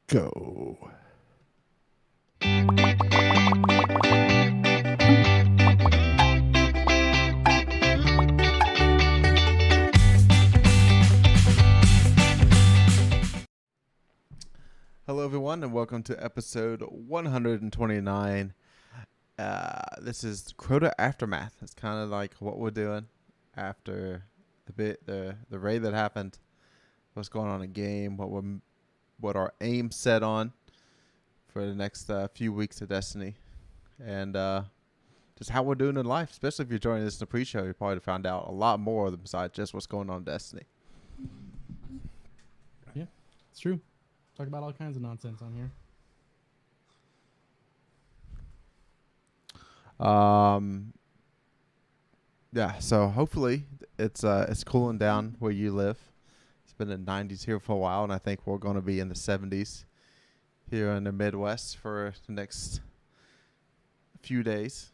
Go. Hello, everyone, and welcome to episode 129. This is Crota Aftermath. It's kind of like what we're doing after the raid that happened. What's going on in game? What our aim set on for the next few weeks of Destiny, and just how we're doing in life. Especially if you're joining this in the pre-show, you probably found out a lot more besides just what's going on in Destiny. Yeah, it's true. Talk about all kinds of nonsense on here. Yeah, so hopefully it's cooling down where you live. It's been in the 90s here for a while, and I think we're going to be in the 70s here in the Midwest for the next few days,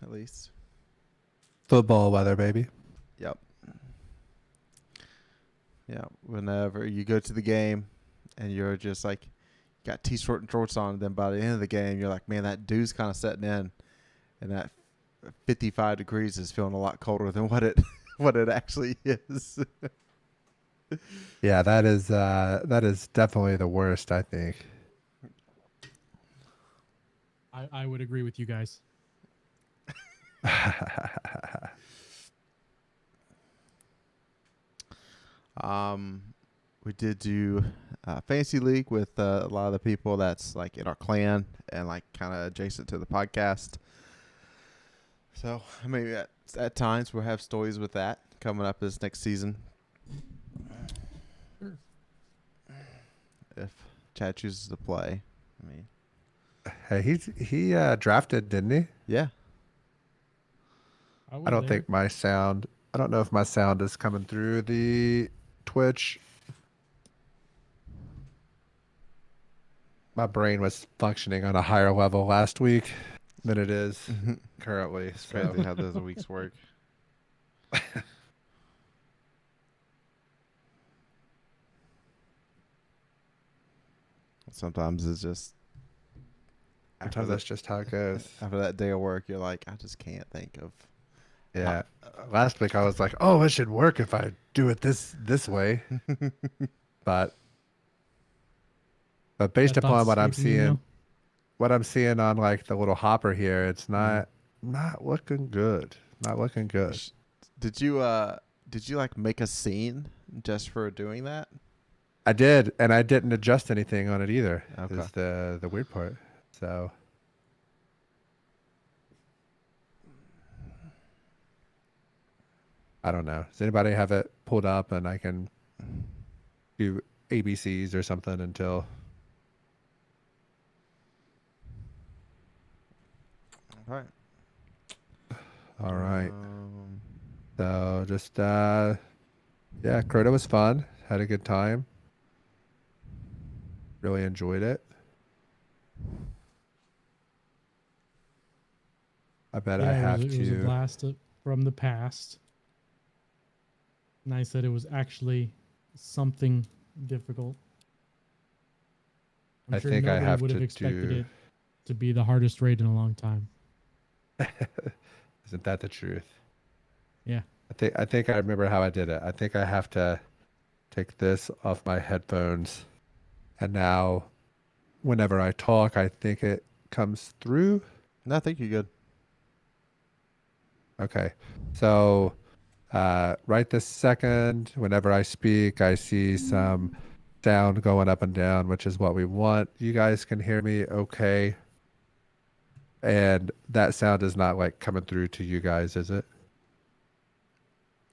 at least. Football weather, baby. Yep. Yeah, whenever you go to the game and you're just like, got t-shirt and shorts on, and then by the end of the game, you're like, man, that dew's kind of setting in, and that 55 degrees is feeling a lot colder than what it actually is. Yeah, that is definitely the worst, I think. I would agree with you guys. We did do Fantasy League with a lot of the people that's like in our clan and like kind of adjacent to the podcast. So, I mean, at times we'll have stories with that coming up this next season. Sure. If Chad chooses to play. I mean, Hey, he drafted, didn't he? yeah. I don't think my sound. I don't know if my sound is coming through the Twitch. My brain was functioning on a higher level last week than it is currently. It's crazy how those weeks work. Sometimes it's just. Sometimes that's just how it goes. After that day of work, you're like, I just can't think of. Yeah. Last week I was like, oh, it should work if I do it this way. But based upon what I'm seeing, on like the little hopper here, it's not looking good. Not looking good. Did you like make a scene just for doing that? I did, and I didn't adjust anything on it either. Okay. Is the weird part. So I don't know. Does anybody have it pulled up and I can do ABCs or something until? All right. So just yeah, Crota was fun. Had a good time. Really enjoyed it. I bet I have It was a to. blast from the past. Nice that it was actually something difficult. I'm I sure think I nobody have would have to expected do. it to be the hardest raid in a long time. Isn't that the truth? Yeah. I think I remember how I did it. I think I have to take this off my headphones, and now whenever I talk, I think it comes through. No, I think you're good. Okay. So right this second, whenever I speak, I see some sound going up and down, which is what we want. You guys can hear me okay. And that sound is not like coming through to you guys, is it?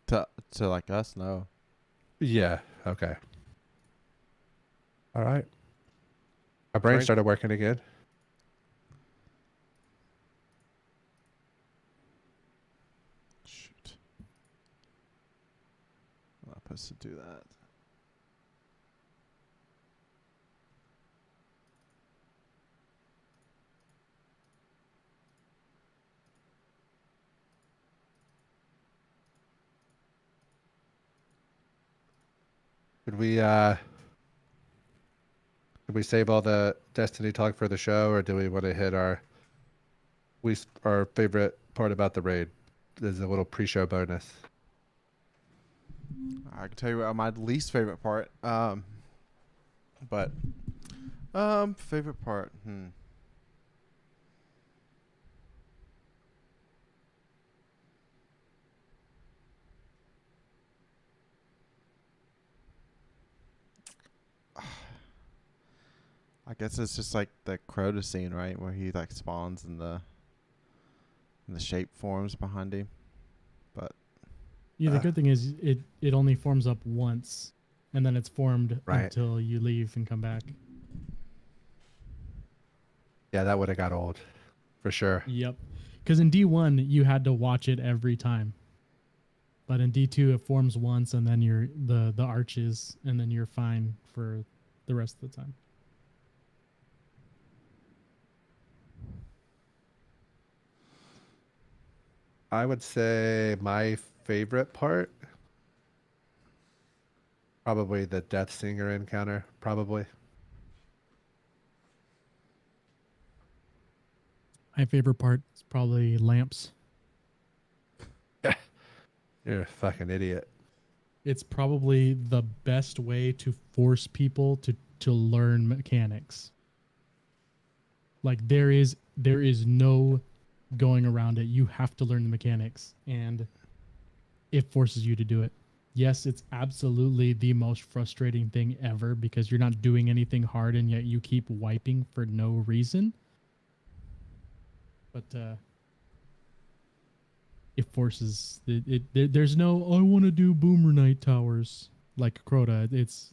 To like us, no. Yeah. Okay. All right. My brain started working again. Shoot. I'm not supposed to do that. Could we save all the Destiny talk for the show, or do we want to hit our favorite part about the raid? There's a little pre-show bonus. I can tell you my least favorite part. But favorite part. I guess it's just like the Crota scene, right, where he like spawns and the shape forms behind him. But Yeah, the good thing is it only forms up once, and then it's formed Right. until you leave and come back. Yeah, that would have got old, for sure. Yep. Because in D1 you had to watch it every time, but in D2 it forms once, and then you're the arches, and then you're fine for the rest of the time. I would say my favorite part, probably the Death Singer encounter, probably. My favorite part is probably lamps. You're a fucking idiot. It's probably the best way to force people to learn mechanics. Like there is no going around it. You have to learn the mechanics, and it forces you to do it. Yes, it's absolutely the most frustrating thing ever because you're not doing anything hard and yet you keep wiping for no reason. But it forces there's no I want to do boomer night towers like Crota. It's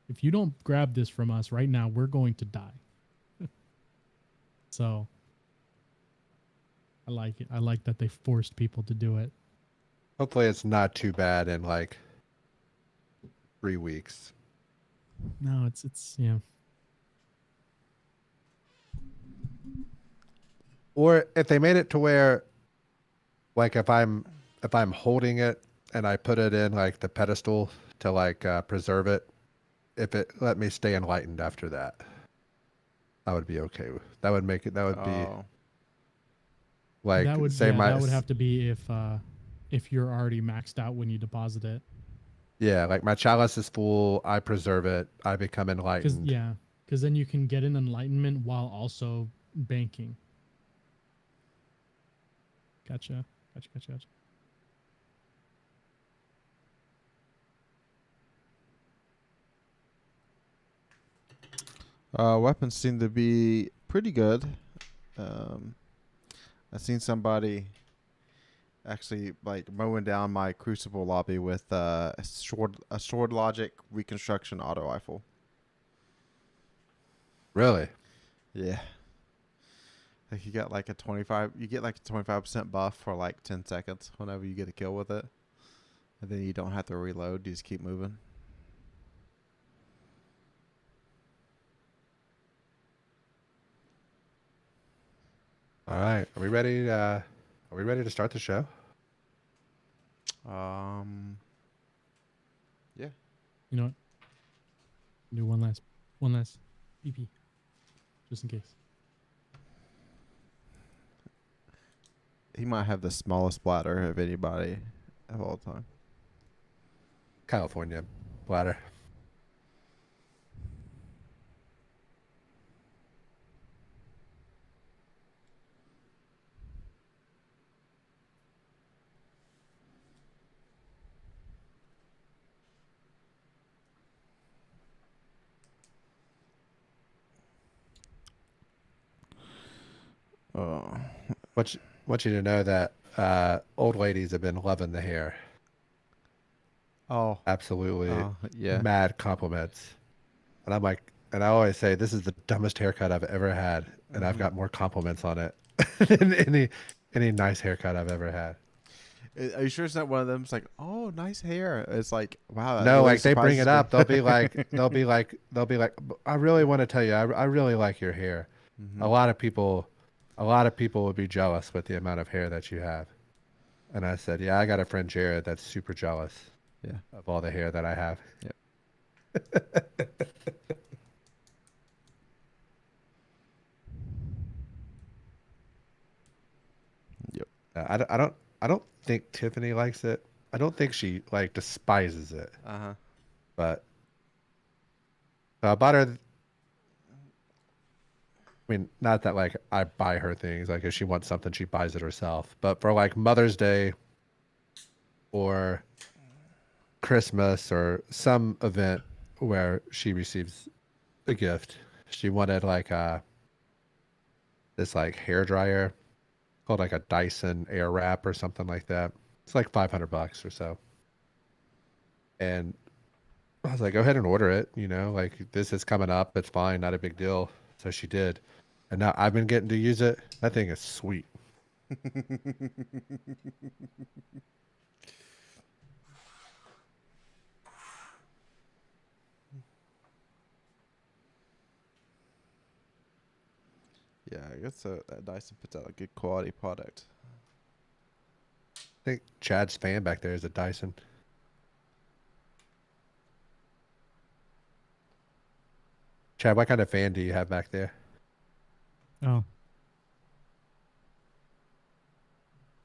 if you don't grab this from us right now, we're going to die. So I like it. I like that they forced people to do it. Hopefully it's not too bad in like 3 weeks. No, it's yeah. Or if they made it to where, like, if I'm holding it and I put it in like the pedestal to like preserve it, if it let me stay enlightened after that, I would be okay with. That would make it. That would be like That would say my that would have to be if you're already maxed out when you deposit it. yeah, like my chalice is full. I preserve it. I become Because enlightened. because then you can get an enlightenment while also banking. Gotcha. weapons seem to be pretty good. I've seen somebody actually like mowing down my Crucible lobby with a sword logic reconstruction auto rifle. Really? Yeah. Like you get like a 25% buff for like 10 seconds whenever you get a kill with it. And then you don't have to reload, you just keep moving. All right. Are we ready? Are we ready to start the show? Yeah. You know what? Do one last BP, just in case. He might have the smallest bladder of anybody of all time. California bladder. Oh. Want you to know that old ladies have been loving the hair. Oh. Absolutely. Yeah. Mad compliments. And I'm like, and I always say, this is the dumbest haircut I've ever had. And I've got more compliments on it than any nice haircut I've ever had. Are you sure it's not one of them? It's like, oh, nice hair. It's like, wow. That No, really like they bring it surprises me. up. They'll be like, I really want to tell you, I really like your hair. Mhm. A lot of people would be jealous with the amount of hair that you have. And I said, yeah, I got a friend Jared that's super jealous. Yeah. Of all the hair that I have. Yep. I don't think Tiffany likes it. I don't think she like despises it, Uh-huh. but I bought her. I mean, not that like I buy her things. Like if she wants something, she buys it herself. But for like Mother's Day or Christmas or some event where she receives a gift, she wanted like this like hair dryer called like a Dyson Air Wrap or something like that. It's like $500 or so. And I was like, go ahead and order it. You know, like this is coming up. It's fine, not a big deal. So she did. And now I've been getting to use it. That thing is sweet. Yeah, I guess that Dyson puts out a good quality product. I think Chad's fan back there is a Dyson. Chad, what kind of fan do you have back there? Oh,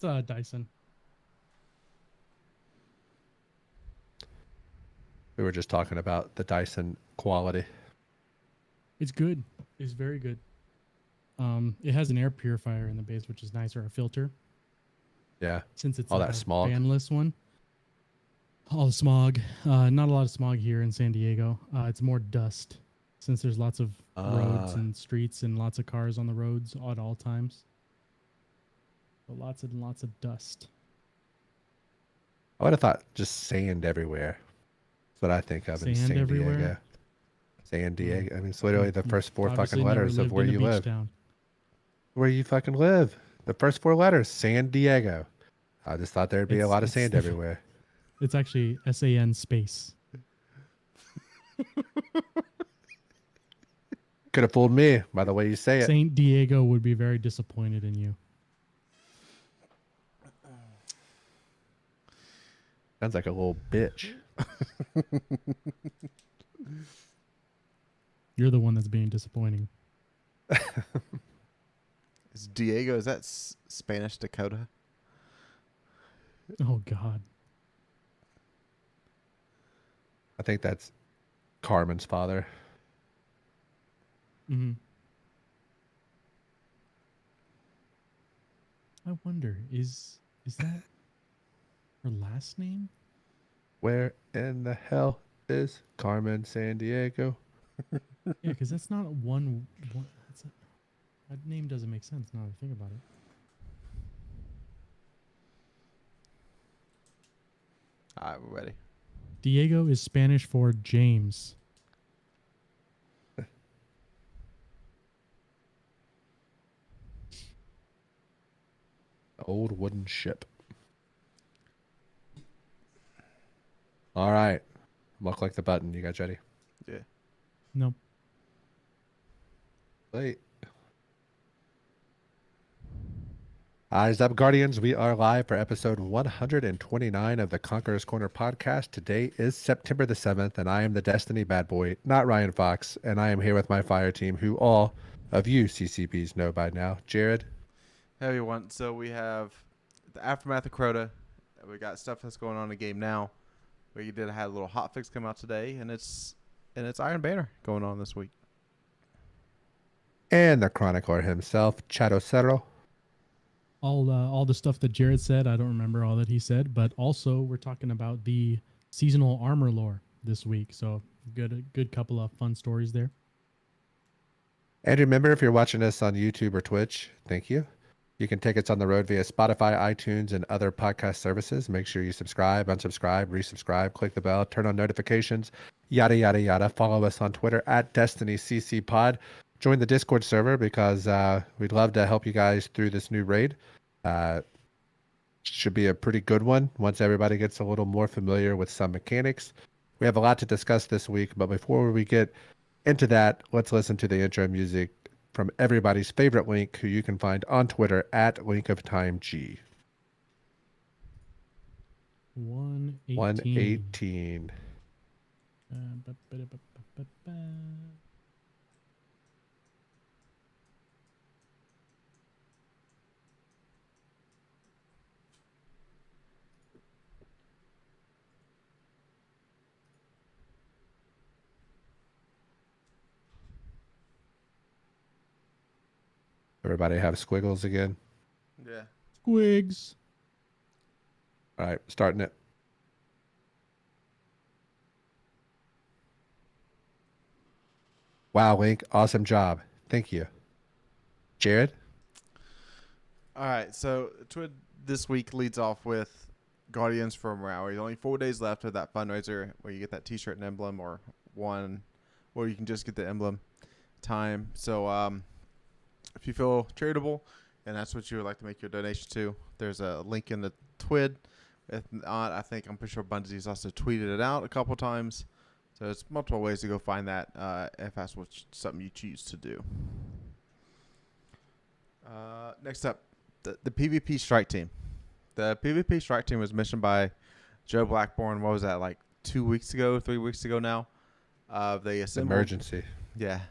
it's Dyson. We were just talking about the Dyson quality. It's good. It's very good. It has an air purifier in the base, which is nice, or a filter. Yeah. Since it's All like that a smog. fanless one. All the smog. Not a lot of smog here in San Diego. It's more dust, since there's lots of roads and streets and lots of cars on the roads at all times. So lots and lots of dust. I would have thought just sand everywhere. That's what I think of in Sand San everywhere? Diego. San Diego. I mean, it's literally the You first four obviously fucking never letters of lived where in a you beach live. town. Where you fucking live. The first four letters, San Diego. I just thought there'd be a lot of sand everywhere. It's actually SAN space. Could have fooled me by the way you say it. Saint Diego would be very disappointed in you. Sounds like a little bitch. You're the one that's being disappointing. Is Diego, is that Spanish Dakota? Oh God. I think that's Carmen's father. Mm-hmm. I wonder, is that her last name? Where in the hell is Carmen San Diego? Yeah, because that's not that name doesn't make sense now that I think about it. All right, we're ready. Diego is Spanish for James. Old wooden ship. All right. Look like the button. You guys ready? Yeah. Nope. Wait. Eyes up, Guardians. We are live for episode 129 of the Conqueror's Corner podcast. Today is September the 7th, and I am the Destiny bad boy, NotRyanFox, and I am here with my fire team, who all of you CCPs know by now. Jared. Hey, everyone. So we have the Aftermath of Crota. We got stuff that's going on in the game now. We did have a little hotfix come out today, and it's Iron Banner going on this week. And the chronicler himself, chadocero. All the stuff that Jared said, I don't remember all that he said, but also we're talking about the seasonal armor lore this week. So good couple of fun stories there. And remember, if you're watching us on YouTube or Twitch, thank you. You can take us on the road via Spotify, iTunes, and other podcast services. Make sure you subscribe, unsubscribe, resubscribe, click the bell, turn on notifications, yada, yada, yada. Follow us on Twitter at DestinyCCPod. Join the Discord server because we'd love to help you guys through this new raid. Should be a pretty good one once everybody gets a little more familiar with some mechanics. We have a lot to discuss this week, but before we get into that, let's listen to the intro music from everybody's favorite Link, who you can find on Twitter at LinkOfTimeG. 118. Everybody have squiggles again. Yeah. Squigs. All right, starting it. Wow, Link, awesome job. Thank you. Jared? All right, so Twid this week leads off with Guardians for Morale. Only 4 days left of that fundraiser where you get that T-shirt and emblem, or you can just get the emblem time. So if you feel charitable and that's what you would like to make your donation to, there's a link in the Twid. If not, I'm pretty sure Bungie's also tweeted it out a couple times. So there's multiple ways to go find that if that's something you choose to do. Next up, the PvP strike team. The PvP strike team was mentioned by Joe Blackburn. What was that, like 3 weeks ago now? They assembled Emergency. Yeah,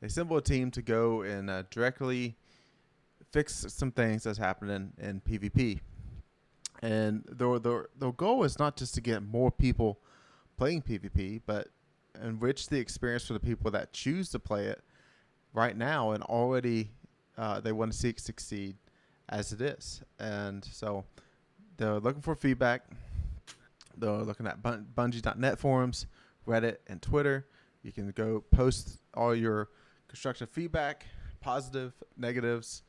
they assembled a team to go and directly fix some things that's happening in PvP. And the goal is not just to get more people playing PvP, but enrich the experience for the people that choose to play it right now and already they want to see it succeed as it is. And so they're looking for feedback. They're looking at Bungie.net forums, Reddit, and Twitter. You can go post all your constructive feedback, positive, negatives,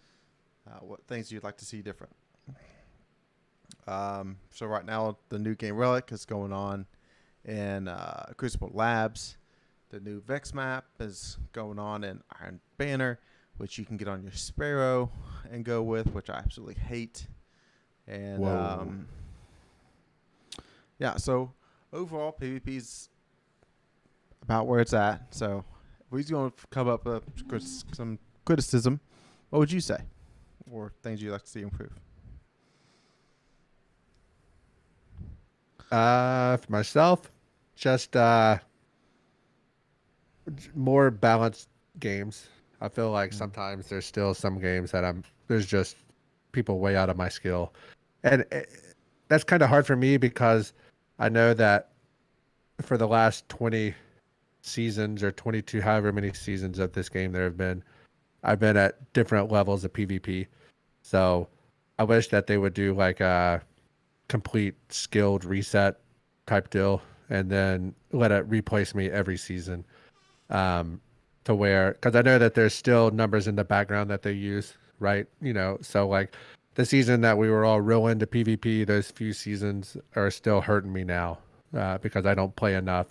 what things you'd like to see different. So right now, the new game Relic is going on in Crucible Labs. The new Vex map is going on in Iron Banner, which you can get on your Sparrow and go with, which I absolutely hate. And yeah, so overall, PvP's about where it's at. So if we're going to come up with some criticism, what would you say? Or things you'd like to see improve? For myself, just more balanced games. I feel like sometimes there's still some games that there's just people way out of my skill. And that's kind of hard for me because I know that for the last 20 seasons or 22, however many seasons of this game there have been, I've been at different levels of PvP. So I wish that they would do like a complete skilled reset type deal and then let it replace me every season. To where, because I know that there's still numbers in the background that they use, right? You know, so like the season that we were all real into PvP, those few seasons are still hurting me now because I don't play enough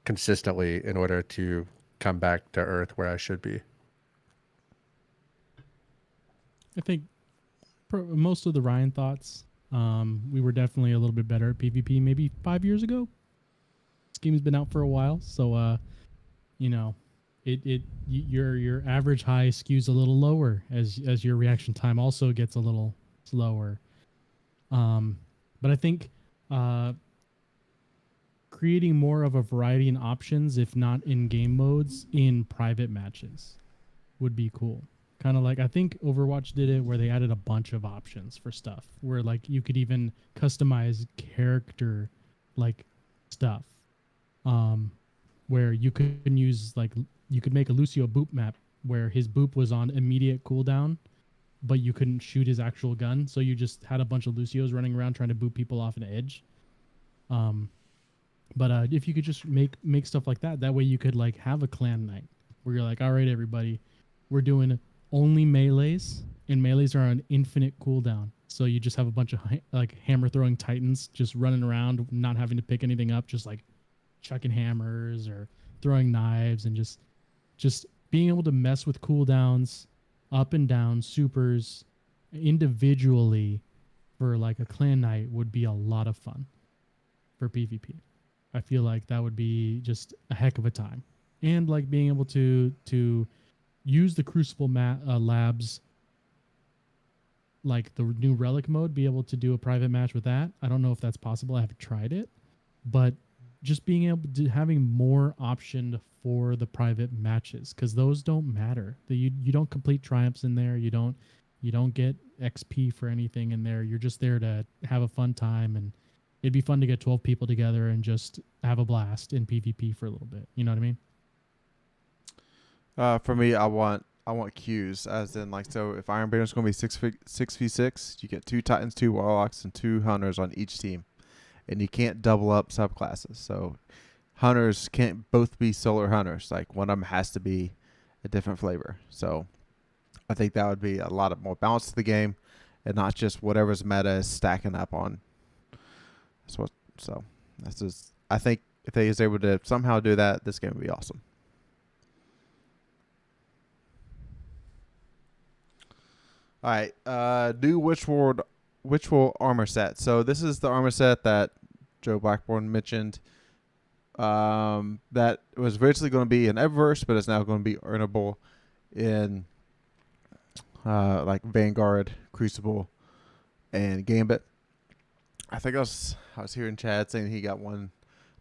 consistently in order to come back to earth where I should be. I think most of the Ryan thoughts, we were definitely a little bit better at PvP maybe 5 years ago. This game has been out for a while, so you know, your average high skews a little lower as your reaction time also gets a little slower. But I think creating more of a variety in options, if not in game modes, in private matches would be cool. Kind of like, I think Overwatch did it where they added a bunch of options for stuff where like you could even customize character like stuff. Where you could use like you could make a Lucio boop map where his boop was on immediate cooldown, but you couldn't shoot his actual gun, so you just had a bunch of Lucios running around trying to boop people off an edge. But if you could just make stuff like that, that way you could like have a clan night where you're like, all right, everybody, we're doing only melees, and melees are on infinite cooldown. So you just have a bunch of like hammer throwing titans just running around, not having to pick anything up, just like chucking hammers or throwing knives, and just being able to mess with cooldowns, up and down, supers individually for like a clan night would be a lot of fun for PvP. I feel like that would be just a heck of a time. And like being able to use the Crucible Labs, like the new Relic mode, be able to do a private match with that. I don't know if that's possible. I haven't tried it, but just being able to having more option for the private matches, because those don't matter. You don't complete triumphs in there. You don't get XP for anything in there. You're just there to have a fun time, and it'd be fun to get 12 people together and just have a blast in PvP for a little bit. You know what I mean? For me, I want I want queues, as in like, so if Iron Banner's going to be 6v6, you get 2 Titans, 2 Warlocks, and 2 Hunters on each team, and you can't double up subclasses. So Hunters can't both be Solar Hunters. Like one of them has to be a different flavor. So I think that would be a lot of more balance to the game, and not just whatever's meta is stacking up on. That's just, I think if they is able to somehow do that, this game would be awesome. All right, new Witchwool armor set. So this is the armor set that Joe Blackburn mentioned. That was originally going to be in Eververse, but it's now going to be earnable in like Vanguard, Crucible, and Gambit. I think I was hearing Chad saying he got one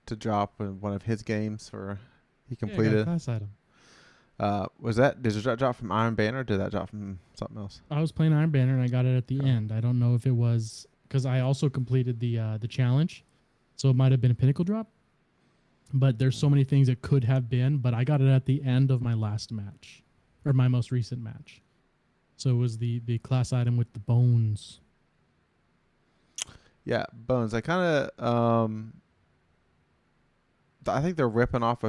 to drop in one of his games, or he completed. Yeah, class item. Did it drop from Iron Banner, or did that drop from something else? I was playing Iron Banner and I got it at the end. I don't know if it was because I also completed the challenge, so it might have been a pinnacle drop. But there's so many things it could have been. But I got it at the end of my last match, or my most recent match. So it was the class item with the bones. Yeah, bones. I kind of I think they're ripping off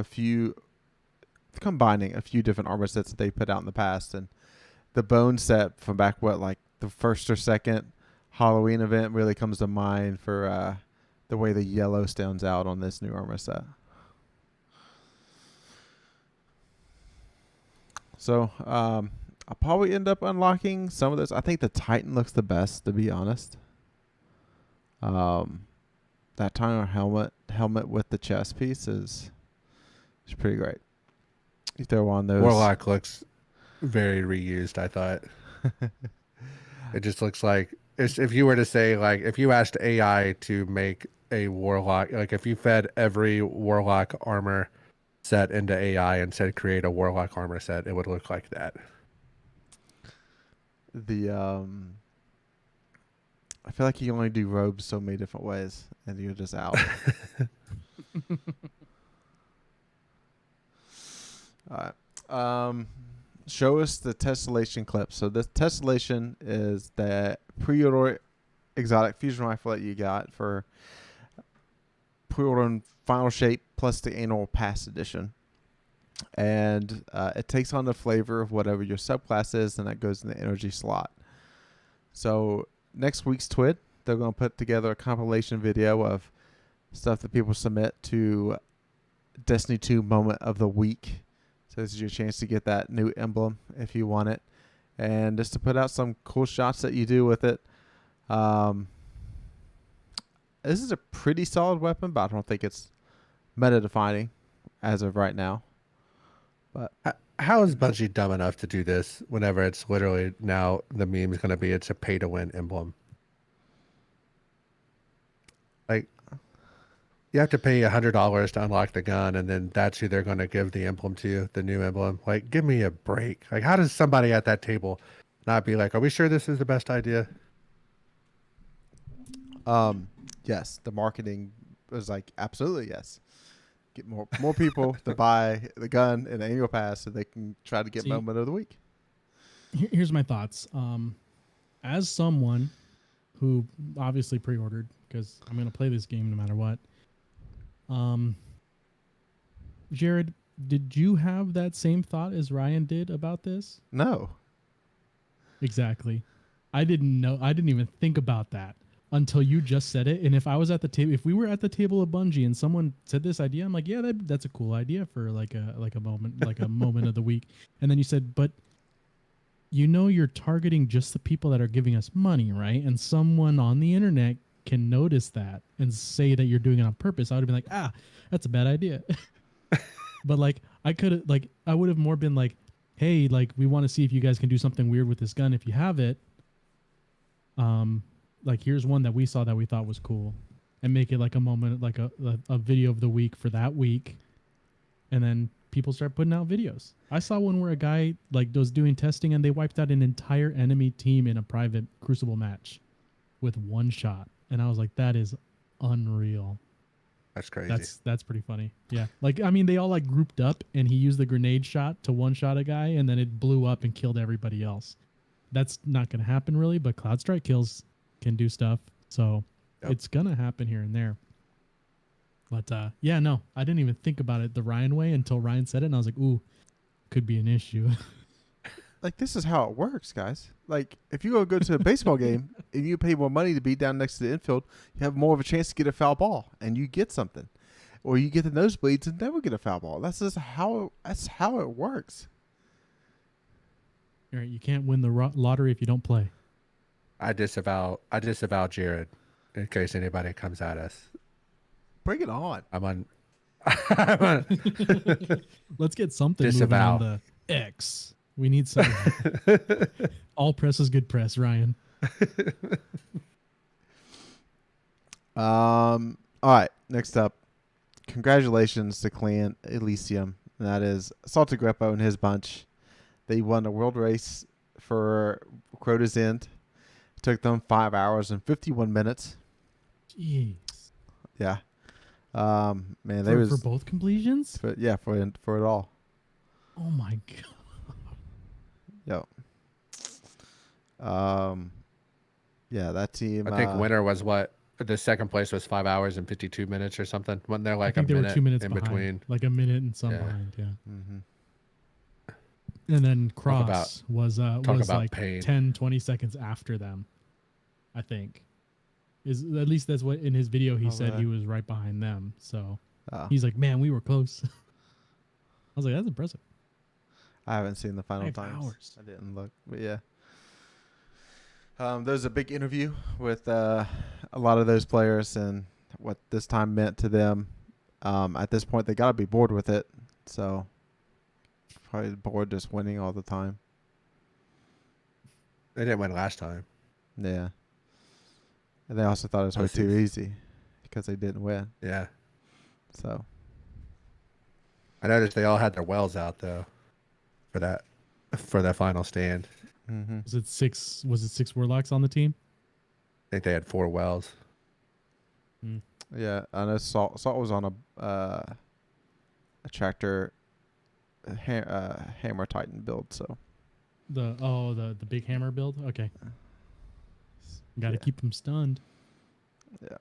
combining a few different armor sets that they put out in the past, and the bone set from back like the first or second Halloween event really comes to mind for the way the yellow stands out on this new armor set. So I'll probably end up unlocking some of those. I think the Titan looks the best, to be honest. That Titan helmet with the chest piece is pretty great. You throw on those. Warlock looks very reused, I thought. It just looks like if you were to say, like, if you asked AI to make a Warlock, like if you fed every Warlock armor set into AI and said create a Warlock armor set, it would look like that. I feel like you can only do robes so many different ways, and you're just out. All right. Show us the tessellation clip. So this tessellation is the pre-order exotic fusion rifle that you got for pre-ordering Final Shape plus the annual pass edition. And it takes on the flavor of whatever your subclass is, and that goes in the energy slot. So next week's TWID, they're going to put together a compilation video of stuff that people submit to Destiny 2 Moment of the Week. So this is your chance to get that new emblem if you want it. And just to put out some cool shots that you do with it. This is a pretty solid weapon, but I don't think it's meta-defining as of right now. But how is Bungie dumb enough to do this whenever it's literally now the meme is going to be it's a pay-to-win emblem? Like, you have to pay $100 to unlock the gun, and then that's who they're going to give the emblem to, the new emblem. Like, give me a break. Like, how does somebody at that table not be like, are we sure this is the best idea? Yes, the marketing was like, absolutely yes. Get more people to buy the gun and the annual pass so they can try to get Moment of the Week. Here's my thoughts. As someone who obviously pre-ordered, because I'm going to play this game no matter what. Jared, did you have that same thought as Ryan did about this? No. Exactly. I didn't know. I didn't even think about that until you just said it. And if I was at the table, if we were at the table of Bungie and someone said this idea, I'm like, yeah, that's a cool idea for like a moment, like a moment of the week. And then you said, but you're targeting just the people that are giving us money, right? And someone on the internet can notice that and say that you're doing it on purpose. I would have been like, that's a bad idea. But like, I would have more been like, hey, like, we want to see if you guys can do something weird with this gun. If you have it, like, here's one that we saw that we thought was cool, and make it like a moment, like a video of the week for that week. And then people start putting out videos. I saw one where a guy like was doing testing and they wiped out an entire enemy team in a private Crucible match with one shot. And I was like, that is unreal. That's crazy. That's pretty funny. Yeah. Like, I mean, they all like grouped up and he used the grenade shot to one shot a guy and then it blew up and killed everybody else. That's not going to happen really, but Cloud Strike kills can do stuff. So it's going to happen here and there. But yeah, no, I didn't even think about it the Ryan way until Ryan said it. And I was like, ooh, could be an issue. Like, this is how it works, guys. Like, if you go to a baseball game and you pay more money to be down next to the infield, you have more of a chance to get a foul ball and you get something. Or you get the nosebleeds and never get a foul ball. That's how it works. All right, you can't win the lottery if you don't play. I disavow Jared in case anybody comes at us. Bring it on. I'm on. Let's get something Disavow. moving on the X. We need some. All press is good press, Ryan. All right. Next up, congratulations to Clan Elysium. And that is Salty Greppo and his bunch. They won the world race for Crota's End. It took them 5 hours and 51 minutes. Jeez. Yeah. Man, they was for both completions. for it all. Oh my god. Yep. Yeah, that team. I think winner was what? The second place was 5 hours and 52 minutes or something. Wasn't there like I think a they minute were 2 minutes in behind, between? like a minute and some Yeah. behind. Yeah. Mm-hmm. And then Cross about- was about like pain. 10, 20 seconds after them. I think. Is at least that's what in his video he said he was right behind them. So he's like, man, we were close. I was like, that's impressive. I haven't seen the final 5 times. hours. I didn't look, but yeah. There was a big interview with a lot of those players and what this time meant to them. At this point, they got to be bored with it. So probably bored just winning all the time. They didn't win last time. Yeah. And they also thought it was way too easy because they didn't win. Yeah. So I noticed they all had their wells out though for that final stand. mm-hmm. Was it 6 warlocks on the team? I think they had 4 wells. Yeah, I know Salt was on a tractor hammer Titan build, so The big hammer build? Okay. Got to keep them stunned. yeah.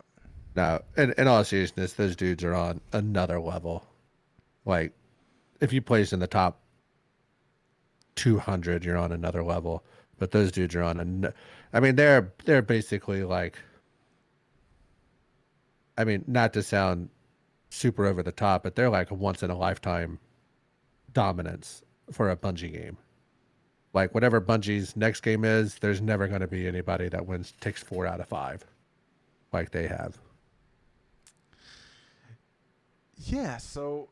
Now, in all seriousness, those dudes are on another level. Like, if you place in the top 200, you're on another level. But those dudes are on I mean, they're basically like, I mean, not to sound super over the top, but they're like a once in a lifetime dominance for a Bungie game. Like whatever Bungie's next game is, there's never going to be anybody that takes 4 out of 5 like they have. Yeah, so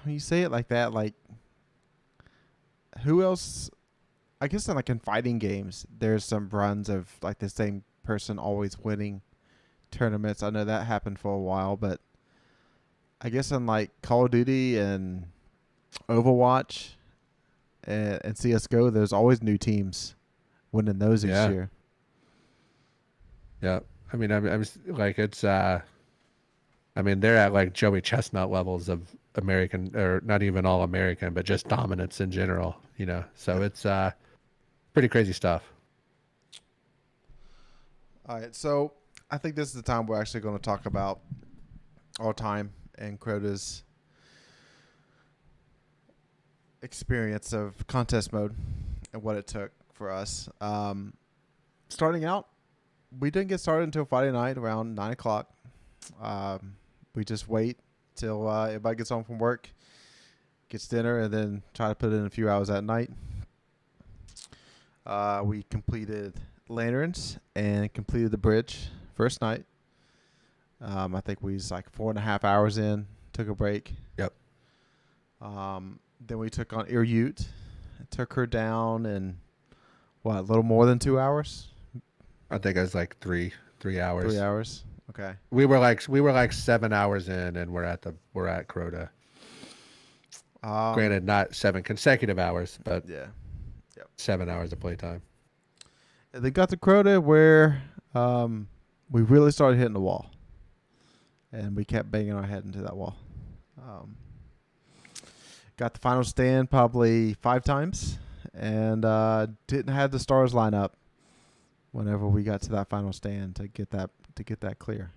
when you say it like that, like who else? I guess in fighting games, there's some runs of like the same person always winning tournaments. I know that happened for a while, but I guess in like Call of Duty and Overwatch and CS:GO, there's always new teams winning those each year. Yeah, I mean, I'm like it's. I mean, they're at like Joey Chestnut levels of American, or not even all American, but just dominance in general. You know, so it's pretty crazy stuff. All right, so I think this is the time we're actually going to talk about our time and Crota's experience of contest mode and what it took for us. Starting out, we didn't get started until Friday night around 9 o'clock. We just wait till everybody gets home from work, gets dinner, and then try to put in a few hours at night. We completed lanterns and completed the bridge first night. I think we was like 4.5 hours in, took a break. Yep. Then we took on Ute, took her down in a little more than 2 hours. I think it was like 3 hours. 3 hours. Okay. We were like 7 hours in, and we're at Crota. Granted, not 7 consecutive hours, but yeah, yep. 7 hours of playtime. And they got to Crota where we really started hitting the wall. and we kept banging our head into that wall. Got the final stand probably 5 times, and didn't have the stars line up whenever we got to that final stand to get that clear.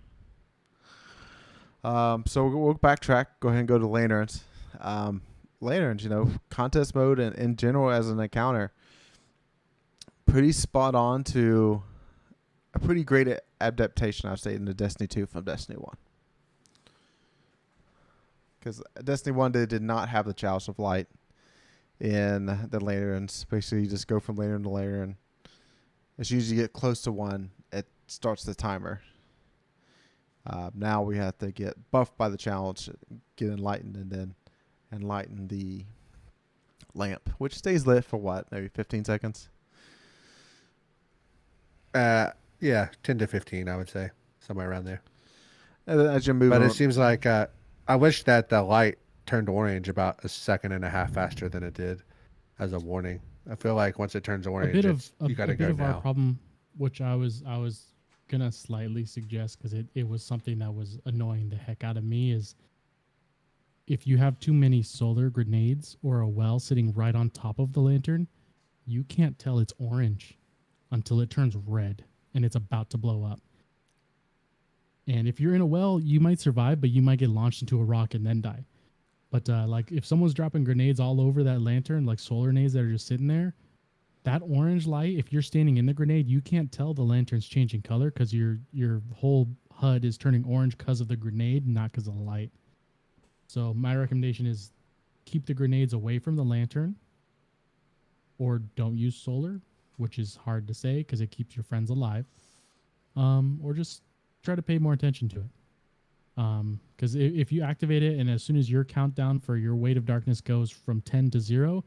So we'll backtrack. Go ahead and go to lanterns. Lanterns, contest mode and in general as an encounter, pretty spot on to a pretty great adaptation, I'd say, in the Destiny 2 from Destiny 1. Because Destiny 1 did not have the Chalice of Light in the lanterns. Basically, you just go from lantern to lantern. As soon as you get close to one, it starts the timer. Now we have to get buffed by the challenge, get enlightened, and then enlighten the lamp, which stays lit for what, maybe 15 seconds? Yeah, 10 to 15, I would say, somewhere around there. And then as you move, but it seems like I wish that the light turned orange about 1.5 seconds faster than it did, as a warning. I feel like once it turns orange, you got to go now. A bit of our problem, which I was gonna slightly suggest, because it was something that was annoying the heck out of me, is if you have too many solar grenades or a well sitting right on top of the lantern, you can't tell it's orange until it turns red and it's about to blow up. And if you're in a well, you might survive, but you might get launched into a rock and then die. But like if someone's dropping grenades all over that lantern, like solar grenades that are just sitting there, that orange light, if you're standing in the grenade, you can't tell the lantern's changing color because your whole HUD is turning orange because of the grenade, not because of the light. So my recommendation is keep the grenades away from the lantern, or don't use solar, which is hard to say because it keeps your friends alive, or just try to pay more attention to it. Because if you activate it and as soon as your countdown for your weight of darkness goes from 10 to 0,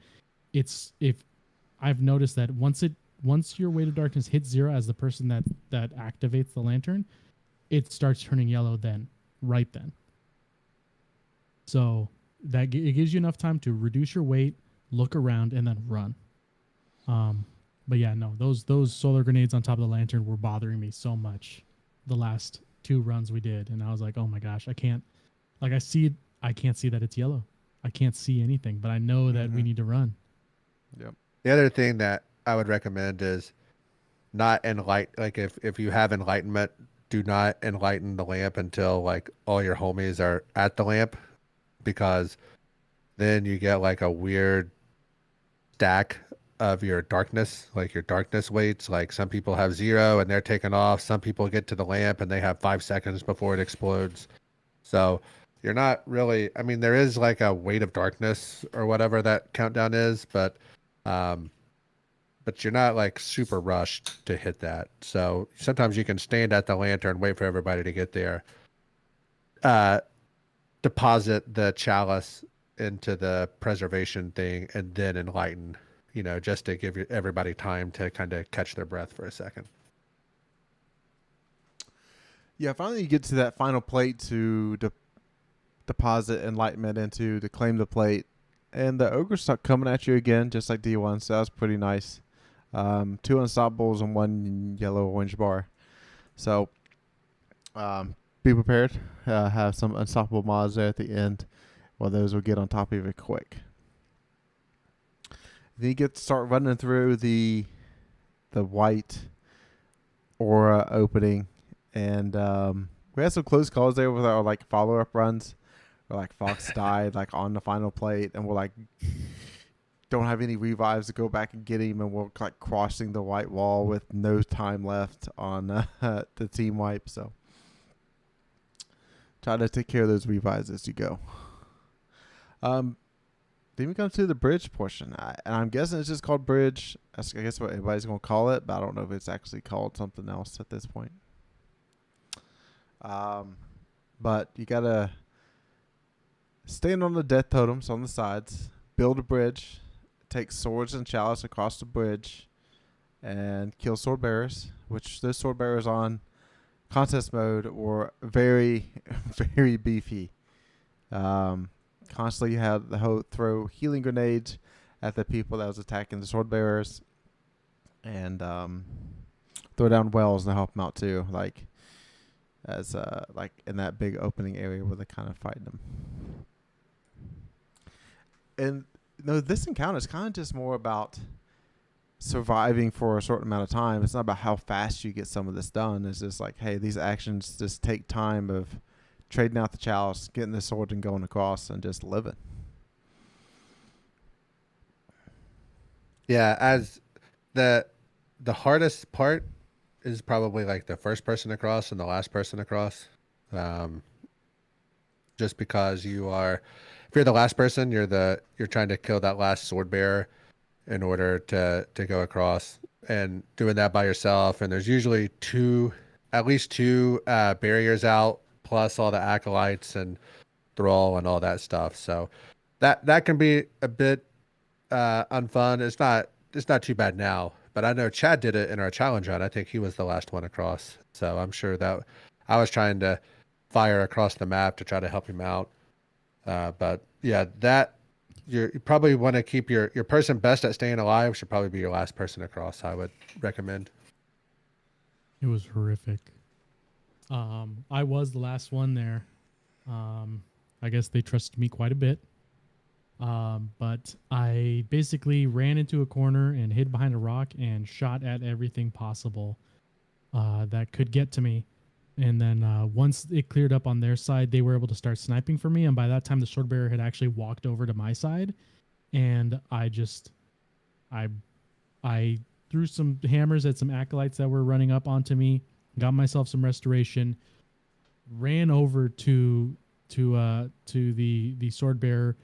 I've noticed that once your weight of darkness hits 0 as the person that activates the lantern, it starts turning yellow right then. So that it gives you enough time to reduce your weight, look around, and then run. But yeah, no, those solar grenades on top of the lantern were bothering me so much the last 2 runs we did, and I was like, oh my gosh, I can't see that it's yellow. I can't see anything, but I know that we need to run. Yep. The other thing that I would recommend is not like if you have enlightenment, do not enlighten the lamp until like all your homies are at the lamp, because then you get like a weird stack of your darkness, like your darkness weights. Like some people have 0 and they're taken off. Some people get to the lamp and they have 5 seconds before it explodes. So you're not really, I mean, there is like a weight of darkness or whatever that countdown is, but you're not like super rushed to hit that. So sometimes you can stand at the lantern, wait for everybody to get there, deposit the chalice into the preservation thing, and then enlighten, just to give everybody time to kind of catch their breath for a second. Yeah, finally you get to that final plate to deposit enlightenment into, to claim the plate, and the ogres start coming at you again, just like D1, so that was pretty nice. 2 unstoppables and 1 yellow orange bar. So be prepared. Have some unstoppable mods there at the end. Well, those will get on top of it quick. Then you get to start running through the white aura opening, and we had some close calls there with our like follow-up runs, where like Fox died like on the final plate, and we're like don't have any revives to go back and get him, and we're like crossing the white wall with no time left on the team wipe. So try to take care of those revives as you go. Then we come to the bridge portion, and I'm guessing it's just called bridge. That's, I guess, what everybody's going to call it, but I don't know if it's actually called something else at this point. But you got to stand on the death totems on the sides, build a bridge, take swords and chalice across the bridge, and kill sword bearers, which those sword bearers on contest mode were very, very beefy. Constantly you had the throw healing grenades at the people that was attacking the sword bearers, and throw down wells to help them out too. Like as like in that big opening area where they're kind of fighting them. And this encounter is kind of just more about surviving for a certain amount of time. It's not about how fast you get some of this done. It's just like, hey, these actions just take time of trading out the chalice, getting the sword and going across and just living. Yeah, as the hardest part is probably like the first person across and the last person across. Just because if you're the last person, you're trying to kill that last sword bearer in order to go across, and doing that by yourself. And there's usually at least two barriers out, plus all the acolytes and thrall and all that stuff. So that can be a bit unfun. It's not too bad now, but I know Chad did it in our challenge run. I think he was the last one across. So I'm sure that I was trying to fire across the map to try to help him out. But yeah, you probably want to keep your person best at staying alive should probably be your last person across. I would recommend. It was horrific. I was the last one there. I guess they trusted me quite a bit. But I basically ran into a corner and hid behind a rock and shot at everything possible that could get to me. And then once it cleared up on their side, they were able to start sniping for me. And by that time, the sword bearer had actually walked over to my side. And I threw some hammers at some acolytes that were running up onto me, got myself some restoration, ran over to the sword bearer,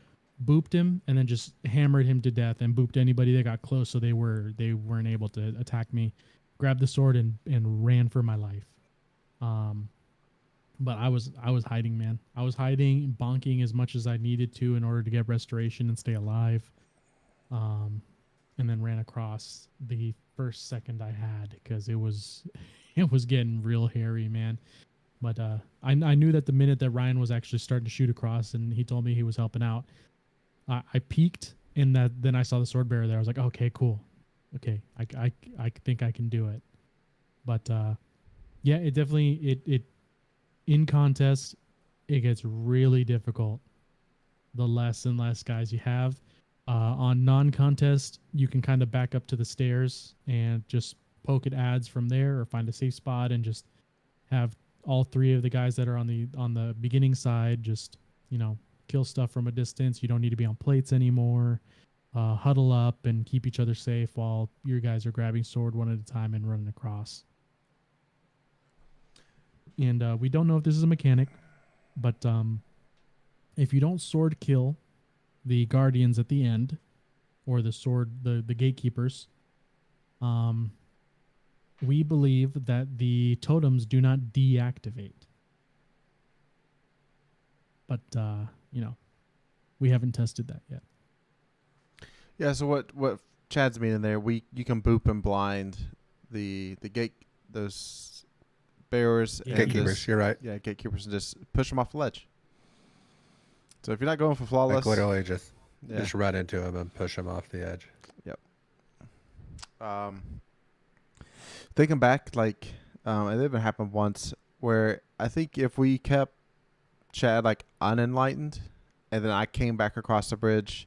booped him, and then just hammered him to death and booped anybody that got close so they weren't able to attack me. Grabbed the sword and ran for my life. But I was hiding, man. I was hiding, bonking as much as I needed to in order to get restoration and stay alive. And then ran across the first second I had because it was getting real hairy, man. But I knew that the minute that Ryan was actually starting to shoot across and he told me he was helping out, I peeked and then I saw the sword bearer there. I was like, okay, cool. Okay, I think I can do it. But yeah, it definitely it in contest it gets really difficult the less and less guys you have. On non-contest, you can kind of back up to the stairs and just poke at ads from there, or find a safe spot and just have all three of the guys that are on the beginning side just kill stuff from a distance. You don't need to be on plates anymore. Huddle up and keep each other safe while your guys are grabbing sword one at a time and running across. And we don't know if this is a mechanic, but if you don't sword kill the guardians at the end, or the gatekeepers, we believe that the totems do not deactivate. But we haven't tested that yet. Yeah. So what Chad's meaning there? You can boop and blind the those bearers, and Gatekeepers. You're right. Yeah, gatekeepers, and just push them off the ledge. So if you're not going for flawless, Like literally just run into them and push them off the edge. Yep. Thinking back, it even happened once where I think if we kept Chad unenlightened, and then I came back across the bridge,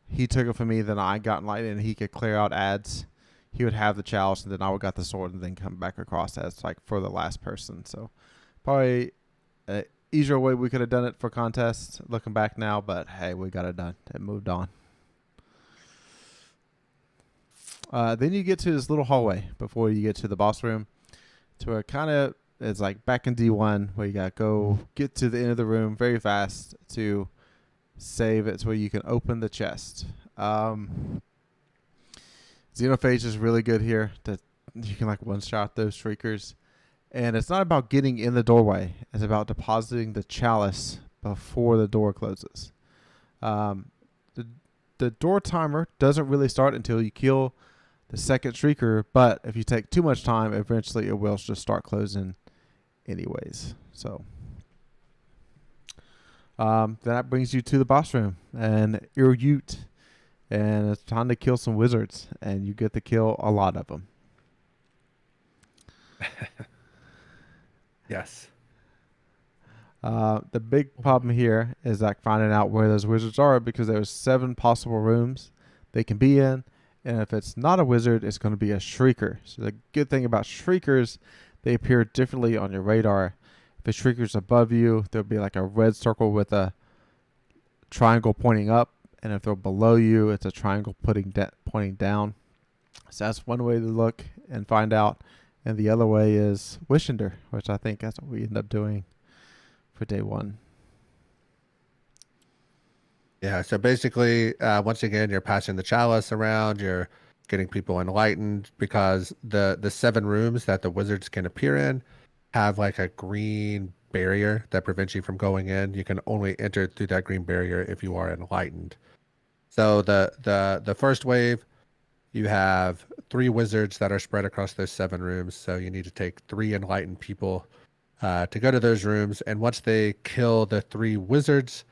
he took it from me, then I got enlightened, and he could clear out ads. He would have the chalice, and then I would got the sword, and then come back across as for the last person. So probably an easier way we could have done it for contests, looking back now, but hey, we got it done. It moved on. Then you get to this little hallway before you get to the boss room, to where kind of it's like back in D1 where you got to go get to the end of the room very fast to save it, to where you can open the chest. Xenophage is really good here. That you can one-shot those shriekers. And it's not about getting in the doorway. It's about depositing the chalice before the door closes. The door timer doesn't really start until you kill the second shrieker, but if you take too much time, eventually it will just start closing anyways. So that brings you to the boss room and Ute, and it's time to kill some wizards, and you get to kill a lot of them. Yes. The big problem here is like finding out where those wizards are, because there's 7 possible rooms they can be in, and if it's not a wizard, it's going to be a shrieker. So the good thing about shriekers, they appear differently on your radar. If a shrieker's above you, there'll be like a red circle with a triangle pointing up, and if they're below you, it's a triangle pointing down. So that's one way to look and find out. And the other way is Wishender, which I think that's what we end up doing for day 1. Yeah, so basically, once again, you're passing the chalice around, you're getting people enlightened, because the 7 rooms that the wizards can appear in have like a green barrier that prevents you from going in. You can only enter through that green barrier if you are enlightened. So the first wave, you have 3 wizards that are spread across those 7 rooms. So you need to take 3 enlightened people to go to those rooms. And once they kill the 3 wizards,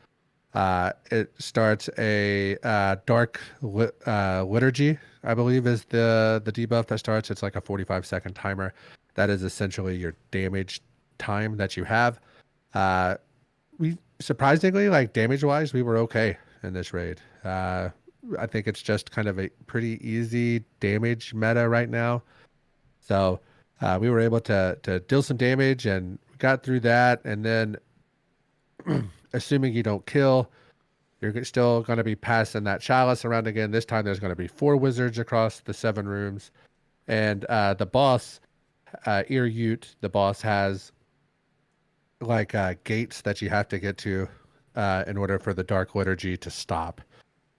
it starts a dark liturgy, I believe, is the debuff that starts. It's like a 45-second timer. That is essentially your damage time that you have. We surprisingly, like damage-wise, we were okay in this raid. I think it's just kind of a pretty easy damage meta right now. So we were able to deal some damage and got through that. And then assuming you don't kill, you're still going to be passing that chalice around again. This time there's going to be 4 wizards across the 7 rooms. And the boss, Ear-Ute, the boss has like gates that you have to get to in order for the dark liturgy to stop.